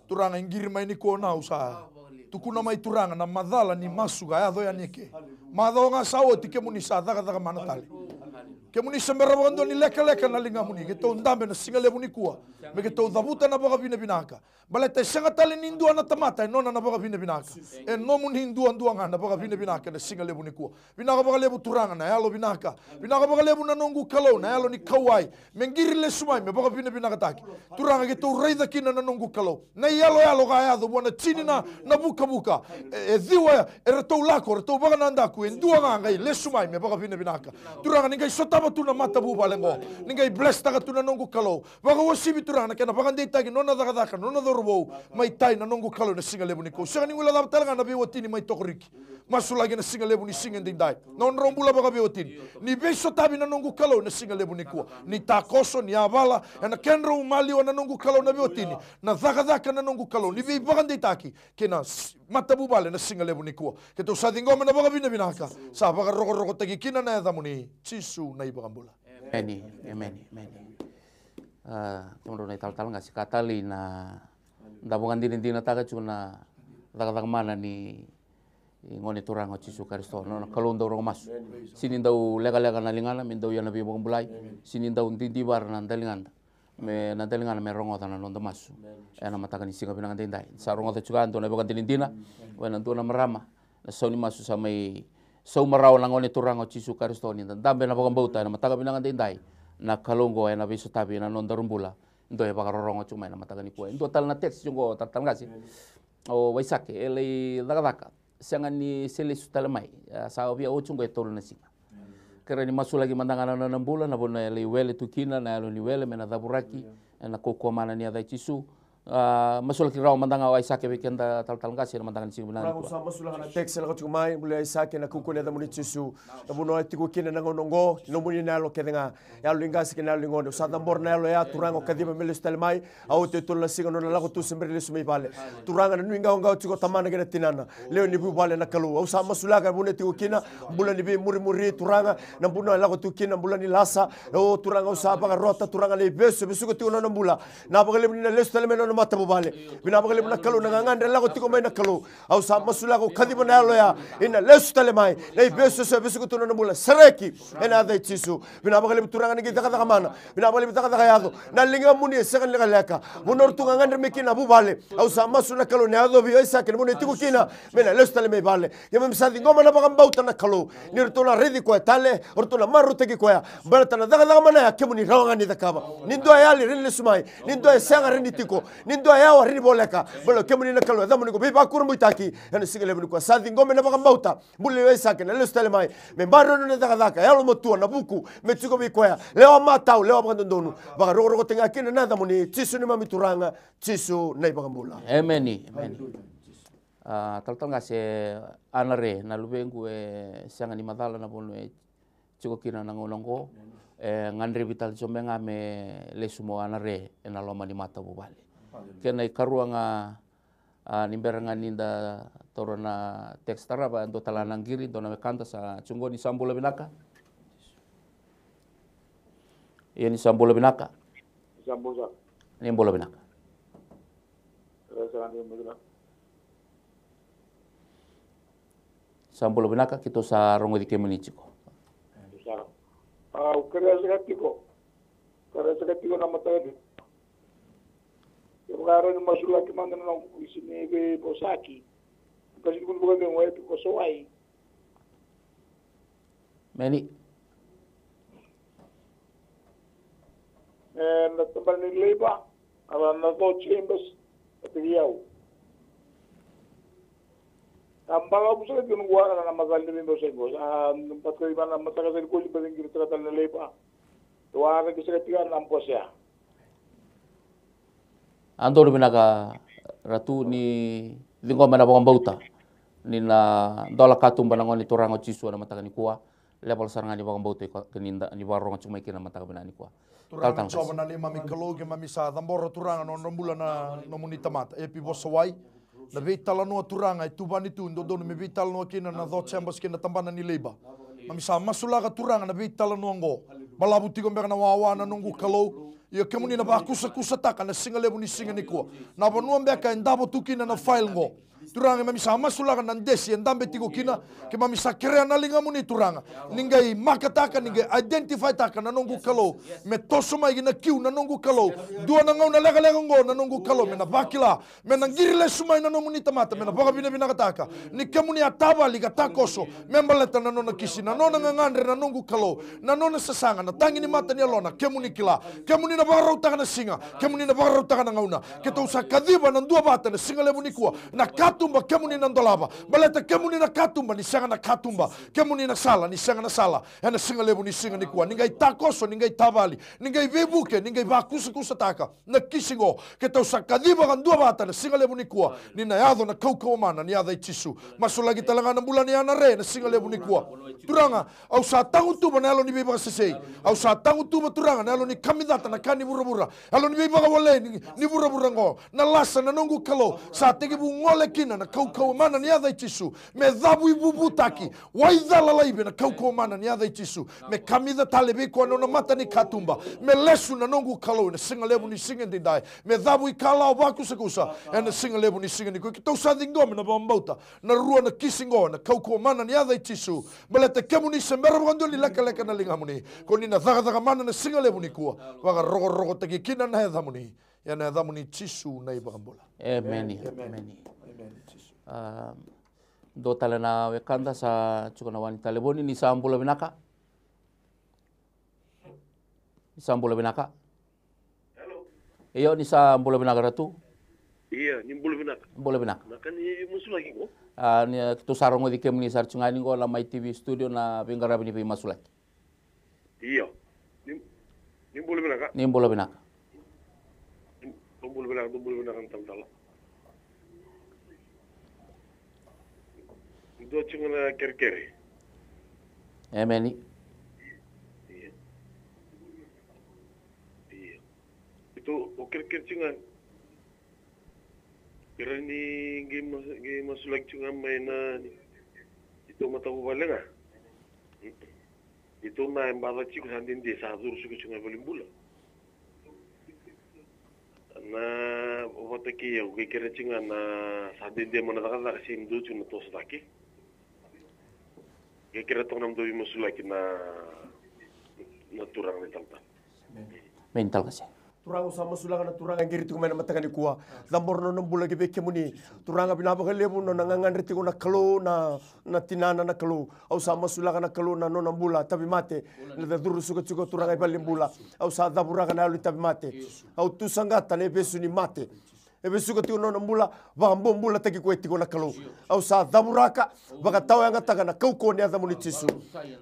turanga ingiri mai ni ko na usa tukuna mai turanga na madala ni masuga ya doya nike madonga sawo ti kemuni sa daga mana tali kemuni sembera bondo ni leka na linga muni kita undambe na singale muni kuwa me kita udabuta na baka binaka balete sanga tali ni ndua na tamata nona na baka binaka e no muni ndua nga na baka binaka na singale muni kuwa binaka baka lebu turanga na yalo binaka baka lebu na nongu kalau na yalo ni kawai mengiri le sumai me baka binaka taki turanga kita uraida kina na nongu kalau na yalo ga yado bona chini na buka e diwa e retou lako retou baka nandaku e ndua nga le sumai me baka binaka turanga ningai sotaba tu na mata bu balengo ningai bless taga tu na nongu kalau baka wasibi turanga kena baka ndetagi nona daga nona dorbo mai tai na nongu kalau na singa lebu ni ko sanga ni wala da talanga na biwatini mai tokoriki masulagi na singa lebu ni singa ndindai non rombula baka biwatini ni beso tabi na nongu kalau na singa lebu ni ko ni takoso ni avala na kenro mali na nongu kalau na biwatini na daga na nongu kalau ni bi baka ndetaki kena mata bu bale na singa lebu ni ko keto sadingo na baka binaka sa baka roko tagi kina na damuni chisu na ibakambula Amen. Kemudian na tal ngasih katali na dabungan din na taga cuna daga mana ni ngone turang o Yesus Kristo no kalon daw mas sinin daw lega na lingana min daw yana bi mo bulay sinin daw tindi bar na dalingan me rongo na non mas ena matakan singa binang dindai sa rongo ta juga ando na bagan dindina wana ando na marama na soni masu sa may so maraw lang ngone turang o Yesus Kristo ni dambe na bagan bauta na matakan binang dindai na kalongo na biso tabi na non darumbula ndo e bakarorongo cuma na matakan ikuwa ndo tal na text jungo tal ngasi o waisake ele daga sangan ni selesu talamai sa obia o chungo e tolo na singa kera ni masu lagi mandangana na nambula na bona ele wele tukina na elo ni wele mena daburaki na koko mana ni ada Yesu masul ki raw mandanga wa isake weekenda tal ngasi mandangan sing binan Rango sa masula na text la ko mai mulai isake na kukune da muni tisu na buno tiku kina na ngongo no muni na lo kedenga ya lingasi kina lingondo sa tambor na lo ya turango kadima melistal mai au te tola singa no la ko tu sembre le sumi bale turanga nu inga ngau tiko tamana gena tinana leo ni bu bale na kalu au sa masula ka bune tiku kina bulan ni be muri turanga na buno la ko tu kina bulan ni lasa o turanga usa pa rota turanga le beso besu ko tu no bula na bagale ni lestal me no mata bubale bina bagale na kalu na ngandre la ko tiko mai na kalu au sa masula ko kadiba na lo ya ina lestal mai le beso se besu ko tu no bula sereki ena dai tisu bina bagale turanga ni kita kata mana bina bagale kita kata yado na linga muni sekan linga leka munor tunga ngandre me kina bubale au sa masula kalu ne ado bi isa ke muni tiko kina mena lestal mai bale ya mem sa ngoma na bagam bauta na kalu ni rtona redi ko tale rtona maru teki ko ya balta na daga mana ya ke muni rawanga ni dakaba nindo ayali rin lesumai nindo sanga rin tiko nindo ayawa rin boleka bolo kemuni na kalwa damuni ko biba kurmu itaki yana sigele buni ko sadi ngome na baka mbauta buli wesa ke na lestale mai me baro no na daga yalo motua na buku me tiko bi koya leo matau leo baka ndonu baka rogo tenga kina na damuni tisu ni mami turanga tisu nei baka mbula ameni tal ngase anare na lubengu sanga ni madala na bonu tiko kina na ngolongo ngandre vital jomenga me lesumo anare na loma ni mata bubale kena ikaruanga nimberanga ninda torona tekstara ba ndo talanangiri ndo na kanta sa chungo ni sambola binaka iya ni sambola binaka ni mbola binaka sambola binaka kito sa rongo di kemunichiko Karya sekatiko nama tadi. Yang mengarang masuk lagi mana nang sini be posaki. Kasi kung bukan dengan wae ko sawai. Meni. Na tempat ni leba, ala na to chambers atiyao. Ambang abu sa kung gua na masal ni mo sa go. Tempat ko iban na mataka sa ko liba ng kirata na leba. Tuwa ka sa tigan ng posya. Andor binaka ratu ni lingko mana bang bauta ni na dola katum banangon ni turango cisu na mataka ni kuwa level saranga ni bang bauta keninda ni warong cuma kina mataka binani kuwa. Turanga coba na ni mami kaloge mami sa tambora turanga no rombula na no munita mata epi bosawai na vitala no turanga itu bani tu ndo do me vitala no kina na do chambers kina tambana ni leba mami sa masulaga turanga na vitala no ngo balabu tigo mbeka na wawa na nungu kalau ia kemuni na bakusa taka na singale buni singa ni ko na bonu mbeka ndabo tukina na file ngo turanga mami sa masulaga na ndesi ndambe tigo kina ke mami sa krea na linga muni turanga ningai makataka ningai identify taka na nungu kalau me tosuma igina kiu na nungu kalau dua na ngau na lega ngo na nungu kalau me na bakila me na girile sumai na nungu ni tamata me na baka bina bina kataka ni kemuni ataba liga takoso membaleta na nona kisi na nona ngandre na nungu kalau na nona sasanga na tangi ni mata ni alona kemuni kila kemuni na baka rautaka na singa kemuni na baka rautaka na ngauna kita usa kadiba na dua bata na singa lebu ni kuwa na katumba kemuni na ndolaba baleta kemuni na katumba ni sanga na katumba kemuni na sala ni sanga na sala na singa lebu ni singa ni kuwa ningai takoso ningai tabali ningai bebuke ningai bakusa taka na kisingo kita usa kadiba kan dua bata na singa lebu ni kuwa ni na yado na kau mana ni yada itisu masuk lagi talanga na bulan ni anare na singa lebu ni kuwa turanga au sa tangu tuba na alo ni beba sesei au sa tangu tuba turanga na alo ni kamidata na kani bura alo ni beba wale ni bura ngo na lasa na nungu kalo sa tegi bu ngole kina na kau mana ni yada itisu me dhabu ibubu taki waidhala laibe na kau mana ni yada itisu me kamida talebe ko na mata ni katumba me lesu na nungu kalo na singa lebu ni singa dindai me dhabu ikala baku sekusa na singa lebu ni singa ni ko kita usa dingom na bambauta na rua na kisingo na kau mana ni yada itisu baleta kemuni sembera bando ni laka na lingamuni ko ni na daga mana na singa lebu ni kuwa waga rogo tagi kina na hedamuni ya na hedamuni tisu na ibagambola Amen. Do talana wekanda sa chukona wanita leboni ni sambola binaka. Sambola binaka. Hello. Iyo ni sambola binaka ratu. Iya, ni bola binaka. Bola binaka. Maka ni musulaki ko. Ni tu sarong di kemni sar chungani go la mai TV studio na bingara bini masulaki. Iya. Ni bola binaka. Ni bola binaka. bulu bilang tal. Itu cuma ker-ker. Emeni. Iya. Itu ker-ker cuma. Kira ni game masuk cuma main itu mata balik ah. Itu na yang bawa cikgu sandin dia sahur suka cuma boleh bula. Na waktu ki yang gue kira cuma na sandin dia mana tak ada sim tu cuma tos lagi. Gue kira tu nam tu masuk lagi na turang ni tanta. Mental kasih. Turanga sama sulanga na turanga ngiri tu mena matagani kuwa zambor no nambula ke beke muni turanga binaba kalebu no nangangan riti na kalo na tinana na kalo au sama sulanga na kalo na no nambula tabi mate na duru suka cuka turanga ibalimbula au sa daburaga na alu tabi mate au tu sangata ne besu ni mate ebe suka tiu no nambula ba mbombula tagi ko etiko na kalo au sa daburaka baga tawa nga taga na kauko ni adamuni tisu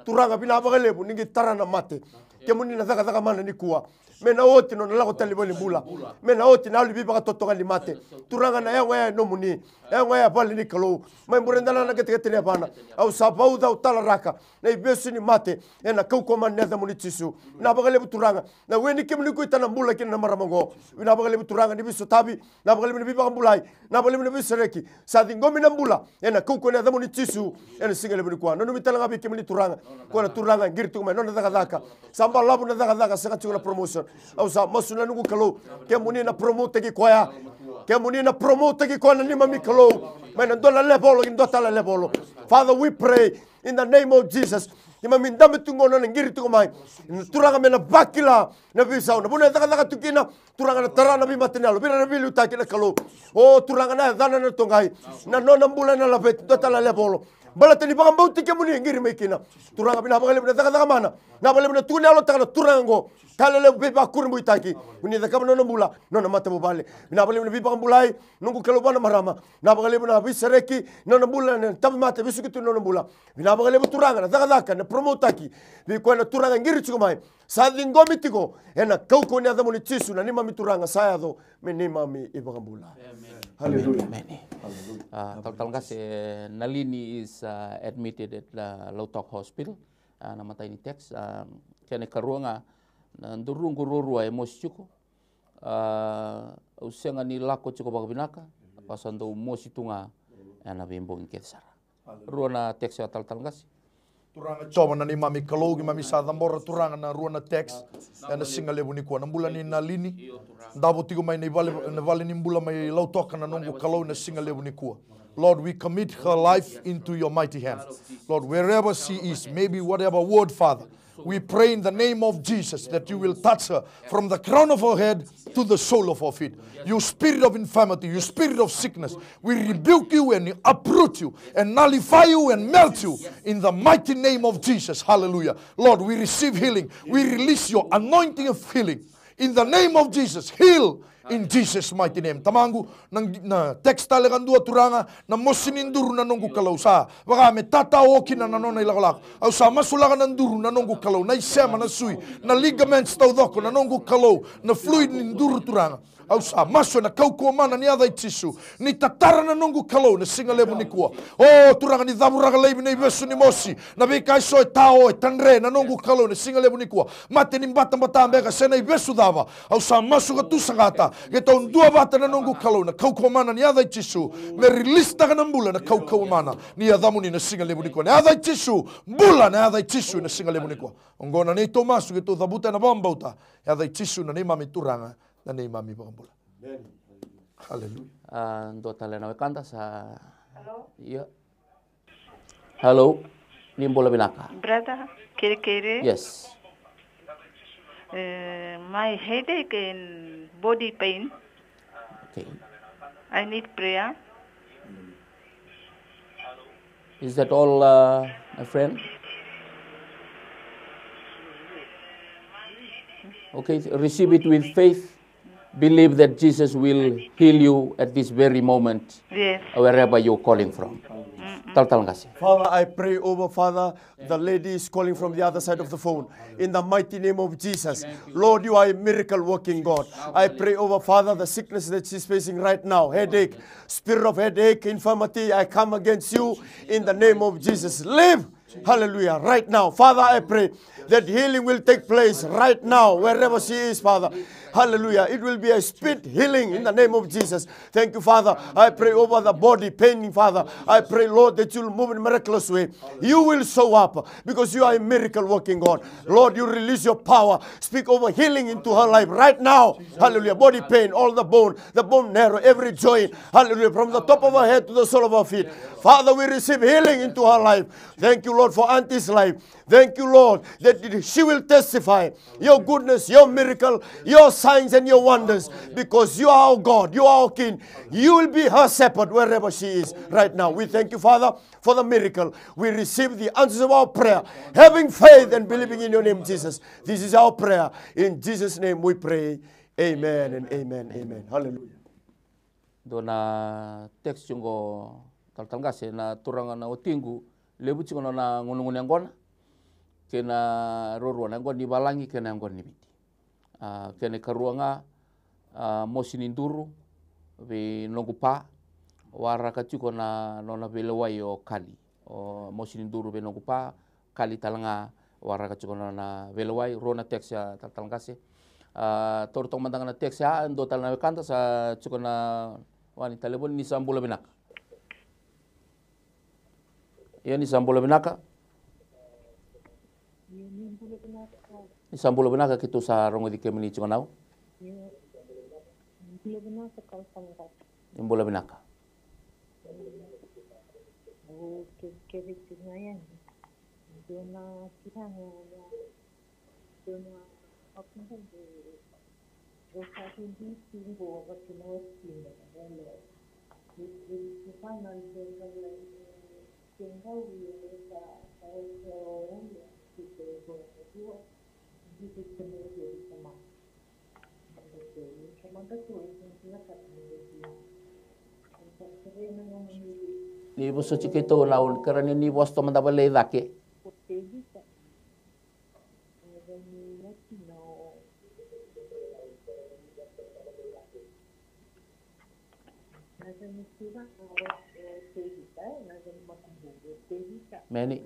turanga binaba kalebu ningi tarana mate kemuni na daga mana ni kuwa mena oti no nalago taliboli bula mena oti na alibi baka totoga ni mate turanga na yango ya no muni yango ya bali ni kalo mai murendala na kete ne bana au sabau da utala raka na ibesu ni mate ena kauko man neza muni tisu na bagale turanga na weni kemni ku itana bula kin na maramango na bagale turanga ni bisu tabi na bagale ni bibaka bulai na bagale ni bisereki sadi ngomi na bula ena kauko neza muni tisu ena singale buni kwa no mitala ngabi kemni turanga kwa turanga ngirtu mai no na daga samba labu na daga saka chula promotion au sa masuna nungu kalau ke muni na promote ki kwaya ke muni na promote ki kwa na ni mami kalau mana ndola lebolo indotala lebolo Father we pray in the name of Jesus ima mindame tungono na ngiri tungomai turanga mena bakila na bisau na buna daga tukina turanga na tarana bi matinalo bina na bilu takina kalau oh turanga na dana na tongai na nona mbula na labet dotala lebolo bala tani baka mbauti ke muni ngiri mekina turanga bina bakale bina daga mana na bale bina tuni alo takana turango kalele beba kurmu itaki uni daga bina no mbula no na mata bale bina bale bina beba mbulai nungu kalo bana marama na bakale bina bisereki no na mbula na tabi mata bisukitu no na mbula bina bakale bina turanga na daga na promotaki bi kwa na turanga ngiri chukumai sadi ngomi tiko ena kauko ni adamuni tisu na nima mituranga saya do menima mi ibagambula hallelujah Tal kasih Nalini is admitted at Low Talk Hospital namatay ni Tex kaya karuanga ndurung gururua emosi chuko usenga ni lako chuko bagabinaka pasando emosi tunga na bimbo ingkesara ruana Tex ya tal kasih turanga choma na ni mami kalogi mami sadambora turanga na ruana text na singa lebu ni kwa na mbula ni Nalini ndabo tigo mai na vale ni mbula mai lau toka na nongo kalau na singa lebu ni kwa. Lord, we commit her life into your mighty hands. Lord, wherever she is, maybe whatever word, Father, we pray in the name of Jesus that you will touch her from the crown of her head to the sole of her feet. You spirit of infirmity, you spirit of sickness, we rebuke you and uproot you and nullify you and melt you in the mighty name of Jesus. Hallelujah. Lord, we receive healing. We release your anointing of healing. In the name of Jesus, heal in Jesus' mighty name. Tamangu na texta lekan dua turanga na mosininduru na nongu kalau sa. Baka me tata oki na nanona ilakalak. Au sa masulakan nanduru na nongu kalau. Na isema na sui. Na ligaments tau doko na nongu kalau. Na fluid ninduru turanga. Au sa maso na kauko mana ni adai tisu. Ni tatara na nongu kalau na singa lebu ni kuwa. Oh turanga ni dhaburaga leibi na ibesu ni mosi. Na bika iso e tao e tanre na nongu kalau na singa lebu ni kuwa. Mate ni mbata mbeka sena ibesu dhava. Au sa maso ka tusangata. Kita undua bata na nongu kalau na kauko mana ni adai tisu. Me release taka na mbula na kauko mana. Ni adamuni na singa lebu ni kuwa. Ni adai tisu. Mbula na adai tisu na singa lebu ni kuwa. Ongona ni to masu gitu dhabuta na bambauta. Adai tisu na ni mami turanga. Na ni mami bagambula. Hallelujah. Ndo talena wekanda sa. Hello. Yeah. Hello. Ni mbola binaka. Brother, kere. Yes. My headache and body pain. Okay. I need prayer. Is that all, my friend? Okay, receive it with faith. Believe that Jesus will heal you at this very moment, yes, wherever you're calling from. Tal-tal kasih. Father, I pray over, Father, the lady is calling from the other side of the phone. In the mighty name of Jesus. Lord, you are a miracle working God. I pray over, Father, the sickness that she's facing right now. Headache, spirit of headache, infirmity, I come against you in the name of Jesus. Live. Hallelujah. Right now. Father, I pray that healing will take place right now, wherever she is, Father. Hallelujah. It will be a speed healing in the name of Jesus. Thank you, Father. I pray over the body pain, Father. I pray, Lord, that you'll move in a miraculous way. You will show up because you are a miracle working God. Lord, you release your power. Speak over healing into her life right now. Hallelujah. Body pain, all the bone marrow, every joint. Hallelujah. From the top of her head to the sole of her feet. Father, we receive healing into her life. Thank you, Lord, for Auntie's life. Thank you, Lord, that she will testify your goodness, your miracle, your signs and your wonders, because you are our God, you are our King. You will be her shepherd wherever she is right now. We thank you, Father, for the miracle. We receive the answers of our prayer, having faith and believing in your name, Jesus. This is our prayer. In Jesus' name we pray. Amen and amen. Amen. Hallelujah. Dona text jungo tal-talgase na turangan na utinggu lebu cungo na ngunungun yang gona kena roruan yang gona dibalangi kena yang gona nibiti kena karuanga mosininduru be nongupa waraka cuko na nona belewai o kali o mosininduru be nongupa kali talanga waraka cuko na belewai rona text ya tal-talgase tortong mandangan na text ya ando tal na kanta sa cuko na wani telepon ni sambula binaka. Iya ni sambula binaka. Ni sambula binaka kita sa rongo di kemini cuko nau. Sambula binaka. Ni buso cikito naun karena ni bos to mandabale dake. Many.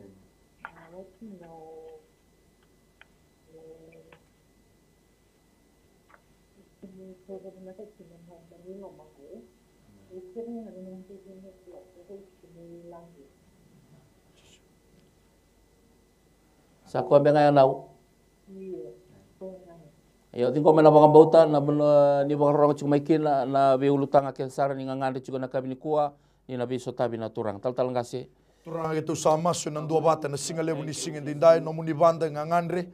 Sa ko ambe ngayon naw. Yo tingko mena bang bauta na ni bang rong cuma ikin na be ulutang akel sara ni ngangande juga na kabini kuwa ni na be sotabi na turang tal ngase. Turang itu sama sunan dua bata na singa lebu ni singa dindai no muni banda ngangandre.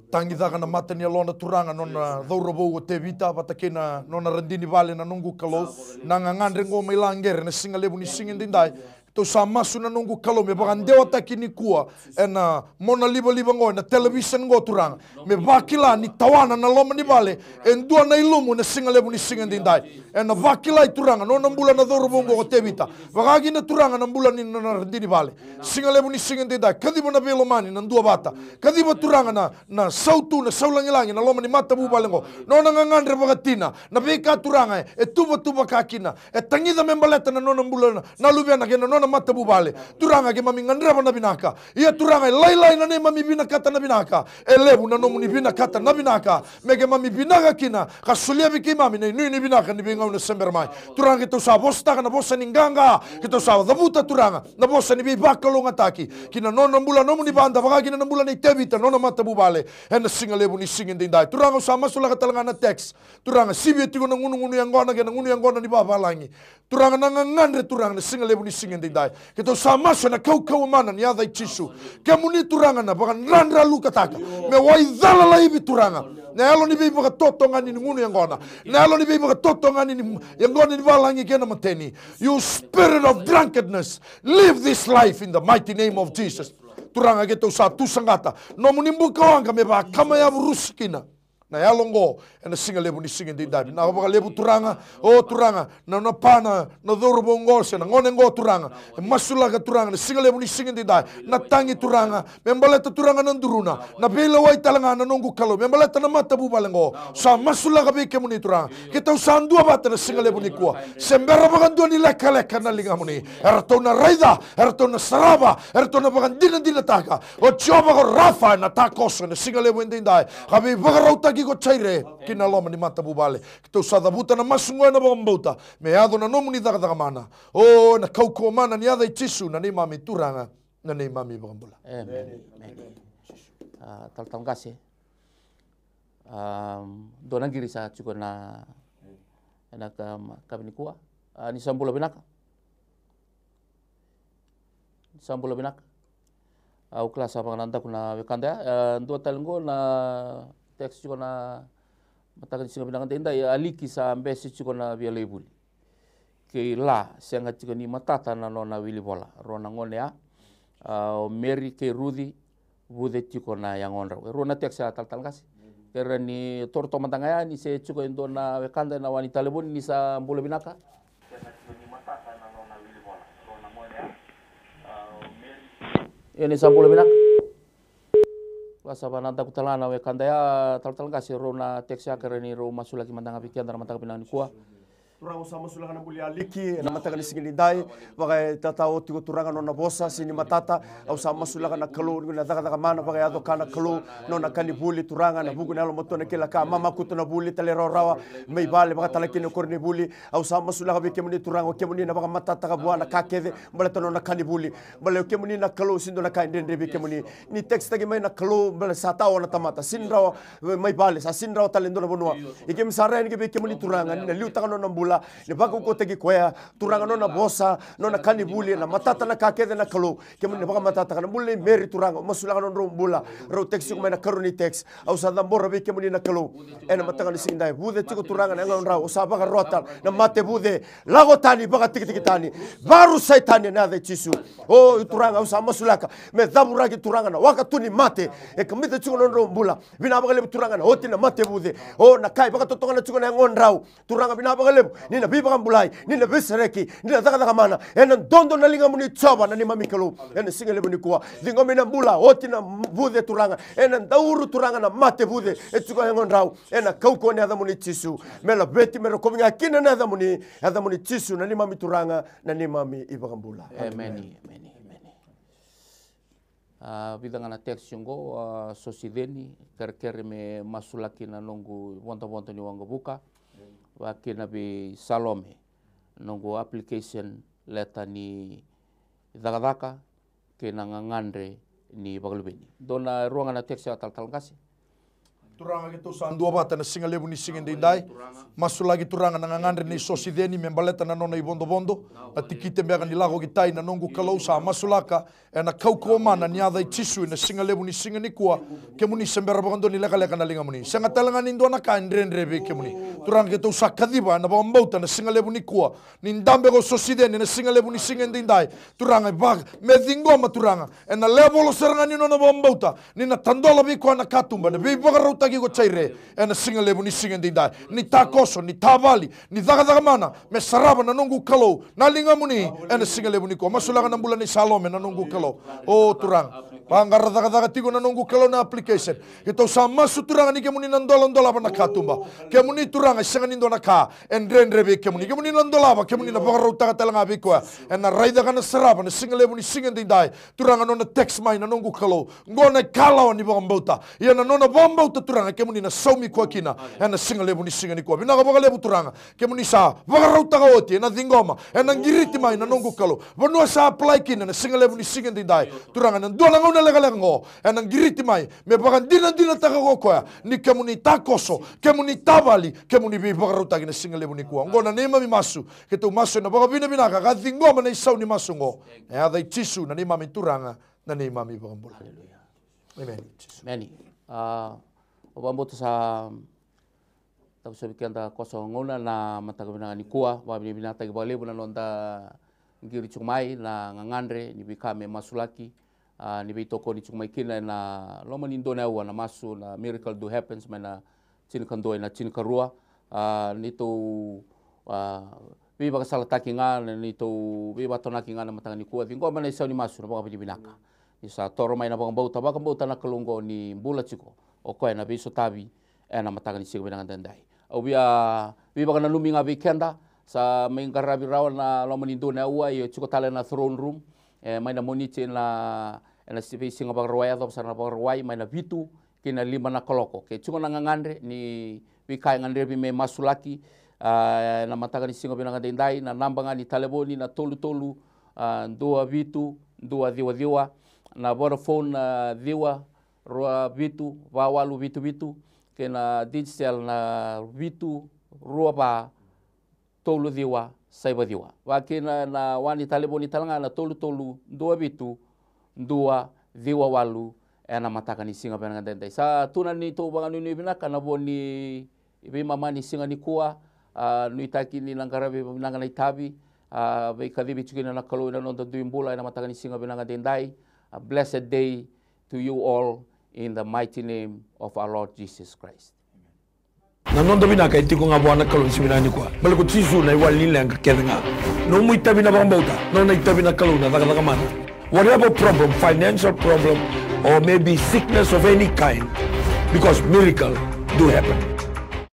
Tangi daka na mata ni alona turanga nona dhauro bogo te vita bata kena nona rendini vale na nungu kalau na ngangandre ngo melangger na singa lebu ni singa dindai. To sama suna nungu kalau me bagan dewa takini kuwa ena mona liba ngo na television ngo turang me vakila ni tawana na loma ni bale en dua na ilumu na singa lebu ni singa dindai ena vakila i turanga no na mbula na doro bongo tevita vagagi na turanga na mbula ni na rendini bale singa lebu ni singa dindai kadiba na belo mani na dua bata kadiba turanga na sautu na saulangilangi na loma ni mata bu bale ngo no na ngangandre bagatina na beka turanga e tuba kakina e tangida membaleta na no na mbula na lubia na kena no mata bubale turanga ke mami ngandra na binaka ia turanga lai na ne mami binakata na binaka elebu na no muni binakata na binaka mege mami binaka kina kasulia biki mami ne ni binaka ni binga na sember mai turanga to sa bosta kana bosa ninganga kito sa dabuta turanga na bosa ni bakalo ngataki kina no mbula no muni banda vaga kina mbula ni tebita no mata bubale en singa lebu ni singin dindai turanga sama sula katalanga na text turanga sibi tigo na ngunu yang gona ke ngunu yang gona ni babalangi turanga na ngandre turanga na singa lebu ni singin dindai kita sama sana kau mana ni ada ichisu kamu ni turanga na bagan randra lu kataka me wai dala lai bi turanga na alo ni bi baga totonga ni ngunu yang gona na alo ni bi baga totonga ni yang gona ni balangi kena mateni you spirit of drunkenness live this life in the mighty name of Jesus turanga kita usah tu sangata no munimbu kawanga me ba kama ya ruskina na yalongo ena singa lebu ni singa dindai na baka lebu turanga o turanga na pana na doro bongo se na ngone ngo turanga masula ka turanga na singa lebu ni singa dindai na tangi turanga membaleta turanga na nduruna na bela wai talanga na nongu kalo membaleta na mata bu balengo sa masula ka beke muni turanga kita usan dua bata na singa lebu ni kuwa sembera baka dua ni leka leka na linga muni erato na raida erato na saraba erato na baka dina taka o choba ko rafa na takos na singa lebu dindai kabi baka rauta ko chaire kina loma ni mata bubale kito sada buta na masungo na bambauta me ado na nomu ni daga mana o na kauko mana ni ada itisu na ni mami turanga na ni mami bambula amen tal kasih dona giri sa cuko na kami kuah ni sambula binaka au kelas apa nanda kuna wekanda dua talenggo na teks juga na matakan singa binangan tenda ya aliki sa ambesi juga na via lebuli ke la senga juga ni matata na nona wili bola rona ngone ya Mary ke Rudy bude juga na yang onra rona teks ya tal kasih kera ni torto matangaya ni se juga indo na wekanda na wanita lebon ni sa mbula binaka senga juga ni matata na nona wili bola rona ngone ya Mary ini sa mbula binaka Pasaba nanta kutalana we kandaya tal kasih rona teksa kereni ro masulaki mantanga pikian dara mantanga pinani kuah turang sama sulangana muli aliki na mataka ni singini dai bagai tatao tigo turanga nona bosa sini matata au sama sulangana kalu na daga mana bagai ado kana kalu nona kani buli turanga na bugu nalo motona kila ka mama kutuna buli talero rawa mei bale bagai talaki no korni buli au sama sulanga be kemuni turanga kemuni na bagai matata ka buana kakede bale tono na kani buli bale kemuni na kalu sindo na kainde be kemuni ni text tagi mai na kalu bale satao na tamata sinrawa mei bale sa sinrawa talendo na bonua ikem sarene ke be kemuni turanga na liu taka nona ni baka ko tegi koya turanga nona bosa nona kani buli na matata na kakede na kalu kemuni baka matata kana buli Mary turanga masulanga non rombula ro teksi ko na karuni text au sa dambora be kemuni na kalu ena matanga ni sindai bude tiko turanga na ngon ra usa baka rotal na mate bude lago tani baka tiki tani baru saitani na de chisu o turanga usa masulaka me dabura ki turanga na waka tuni mate e kamita tiko non rombula bina baka le turanga na hoti na mate bude o na kai baka totonga na tiko na ngon rau turanga bina baka le ni na biba kambulai ni na besreki ni na daga mana ena dondo na linga muni choba na ni mami kalu ena singele muni kuwa linga mina bula oti na bude turanga ena dauru turanga na mate bude etuka ngon rau ena kauko ni ada muni chisu mela beti mero kominga kina na ada muni chisu na ni mami turanga na ni mami iba kambula amen bidang na teks yungo sosideni kerker me masulaki na nongu wonta ni wanga buka wakina bi Salome nongo application leta ni dagadaka ke nangangandre ni bagalubeni dona ruangan na teksa tal kasih turanga gitu dua bata na singa lebu ni singa dindai masu lagi turanga na ngandre ni sosideni membaleta na nona ibondo na tikite mbega ni lago gitai na nongu kalau sa masulaka na kauko mana ni ada chisu na singa lebu ni singa ni kuwa kemuni sembera bagando ni leka na linga muni sanga talanga ni ndona ka ndrendre be kemuni turanga gitu sakadiba na bambauta na singa lebu ni kuwa ni ndambe go sosideni na singa lebu ni singa dindai turanga bag medingoma turanga na level seranga ni nona bambauta ni na tandola bi ko na katumba na bi bagarauta gi go chaire ena singa lebu ni singa dindai ni takoso ni tabali ni daga mana me saraba na nongu kalo na linga muni ena singa lebu ni ko masulaga na bulan ni Salome na nongu kalo o turang Panggar daga tigo na nongu kalo na application ito sa masu turanga ni kemuni nandola pa na katumba kemuni turanga singa nindo na kaendre be kemuni nandola ba kemuni na bagarauta ka talanga bi ko ena raida kana saraba na singa lebu ni singa dindai turanga no na text mai na nongu kalo ngona kala ni bambauta ia na nona bambauta turanga kemuni na saumi kwa kina ena singa lebu ni singa ni kwa bina ka lebu turanga kemuni sa bagarauta ka oti na dingoma ena ngiriti mai na nongu kalo vanua sa apply kina na singa lebu ni singa dindai turanga na dola ngona lega ngo ena ngiriti mai me bagan dina taka ko kwa ni kemuni takoso kemuni tabali kemuni bi bagarauta kina singa lebu ni kwa ngona nema mi masu ketu masu na baga bina ka dingoma na isau ni masu ngo e ada chisu na nema mi turanga na nema mi bagambula amen meni obamboto sa tabu sabikian da kosong ngona na mataga binanga ni kuwa wa binata gi bale buna nonda ngiri chumai na ngangandre ni bikame masulaki ni bitoko ni chumai kina na loma ni ndona wa na masu na miracle do happens mana Chinikandoi na Chinikarua nito viva kasala takinga nito viva tonaki nga na matanga ni kuwa vingo mana isau ni masu na baka binaka isa toro mai na baka bauta na kalungo ni bula chiko o koe na biso tabi na matanga ni sigo binanga dendai au viva kana luminga weekenda sa mengarabi rawa na lomanindo na ua i chiko tale na throne room mai na moniche na sipi singa baka atau sana baka mai na vitu kina 5 na koloko ke chungo na ngangandre ni wikai ngandre bi me masulaki na matanga ni singa binanga dendai na nambanga ni taleboni na tolu dua vitu dua diwa na Vodafone diwa roa vitu wawalu vitu ke na digital na vitu roa ba tolu diwa saiba diwa wakina na wani taleboni talanga na tolu dua vitu dua diwa walu na mataka ni singa binanga dendai sa tuna ni to banga ni binaka na boni ibe mama ni singa ni kuwa nuitaki ni langkara binanga na itabi be kadibi chukina na kalu na nonto duimbula na mataka ni singa binanga dendai. A blessed day to you all in the mighty name of our Lord Jesus Christ. Nanon tabi na kay tiko nga buwan na kalun si binani ko. Balik ko tisu na iwal nila ang kakeda nga. No mo itabi na bang bauta. No na itabi na kalun na takatakamana. Whatever problem, financial problem, or maybe sickness of any kind, because miracle do happen.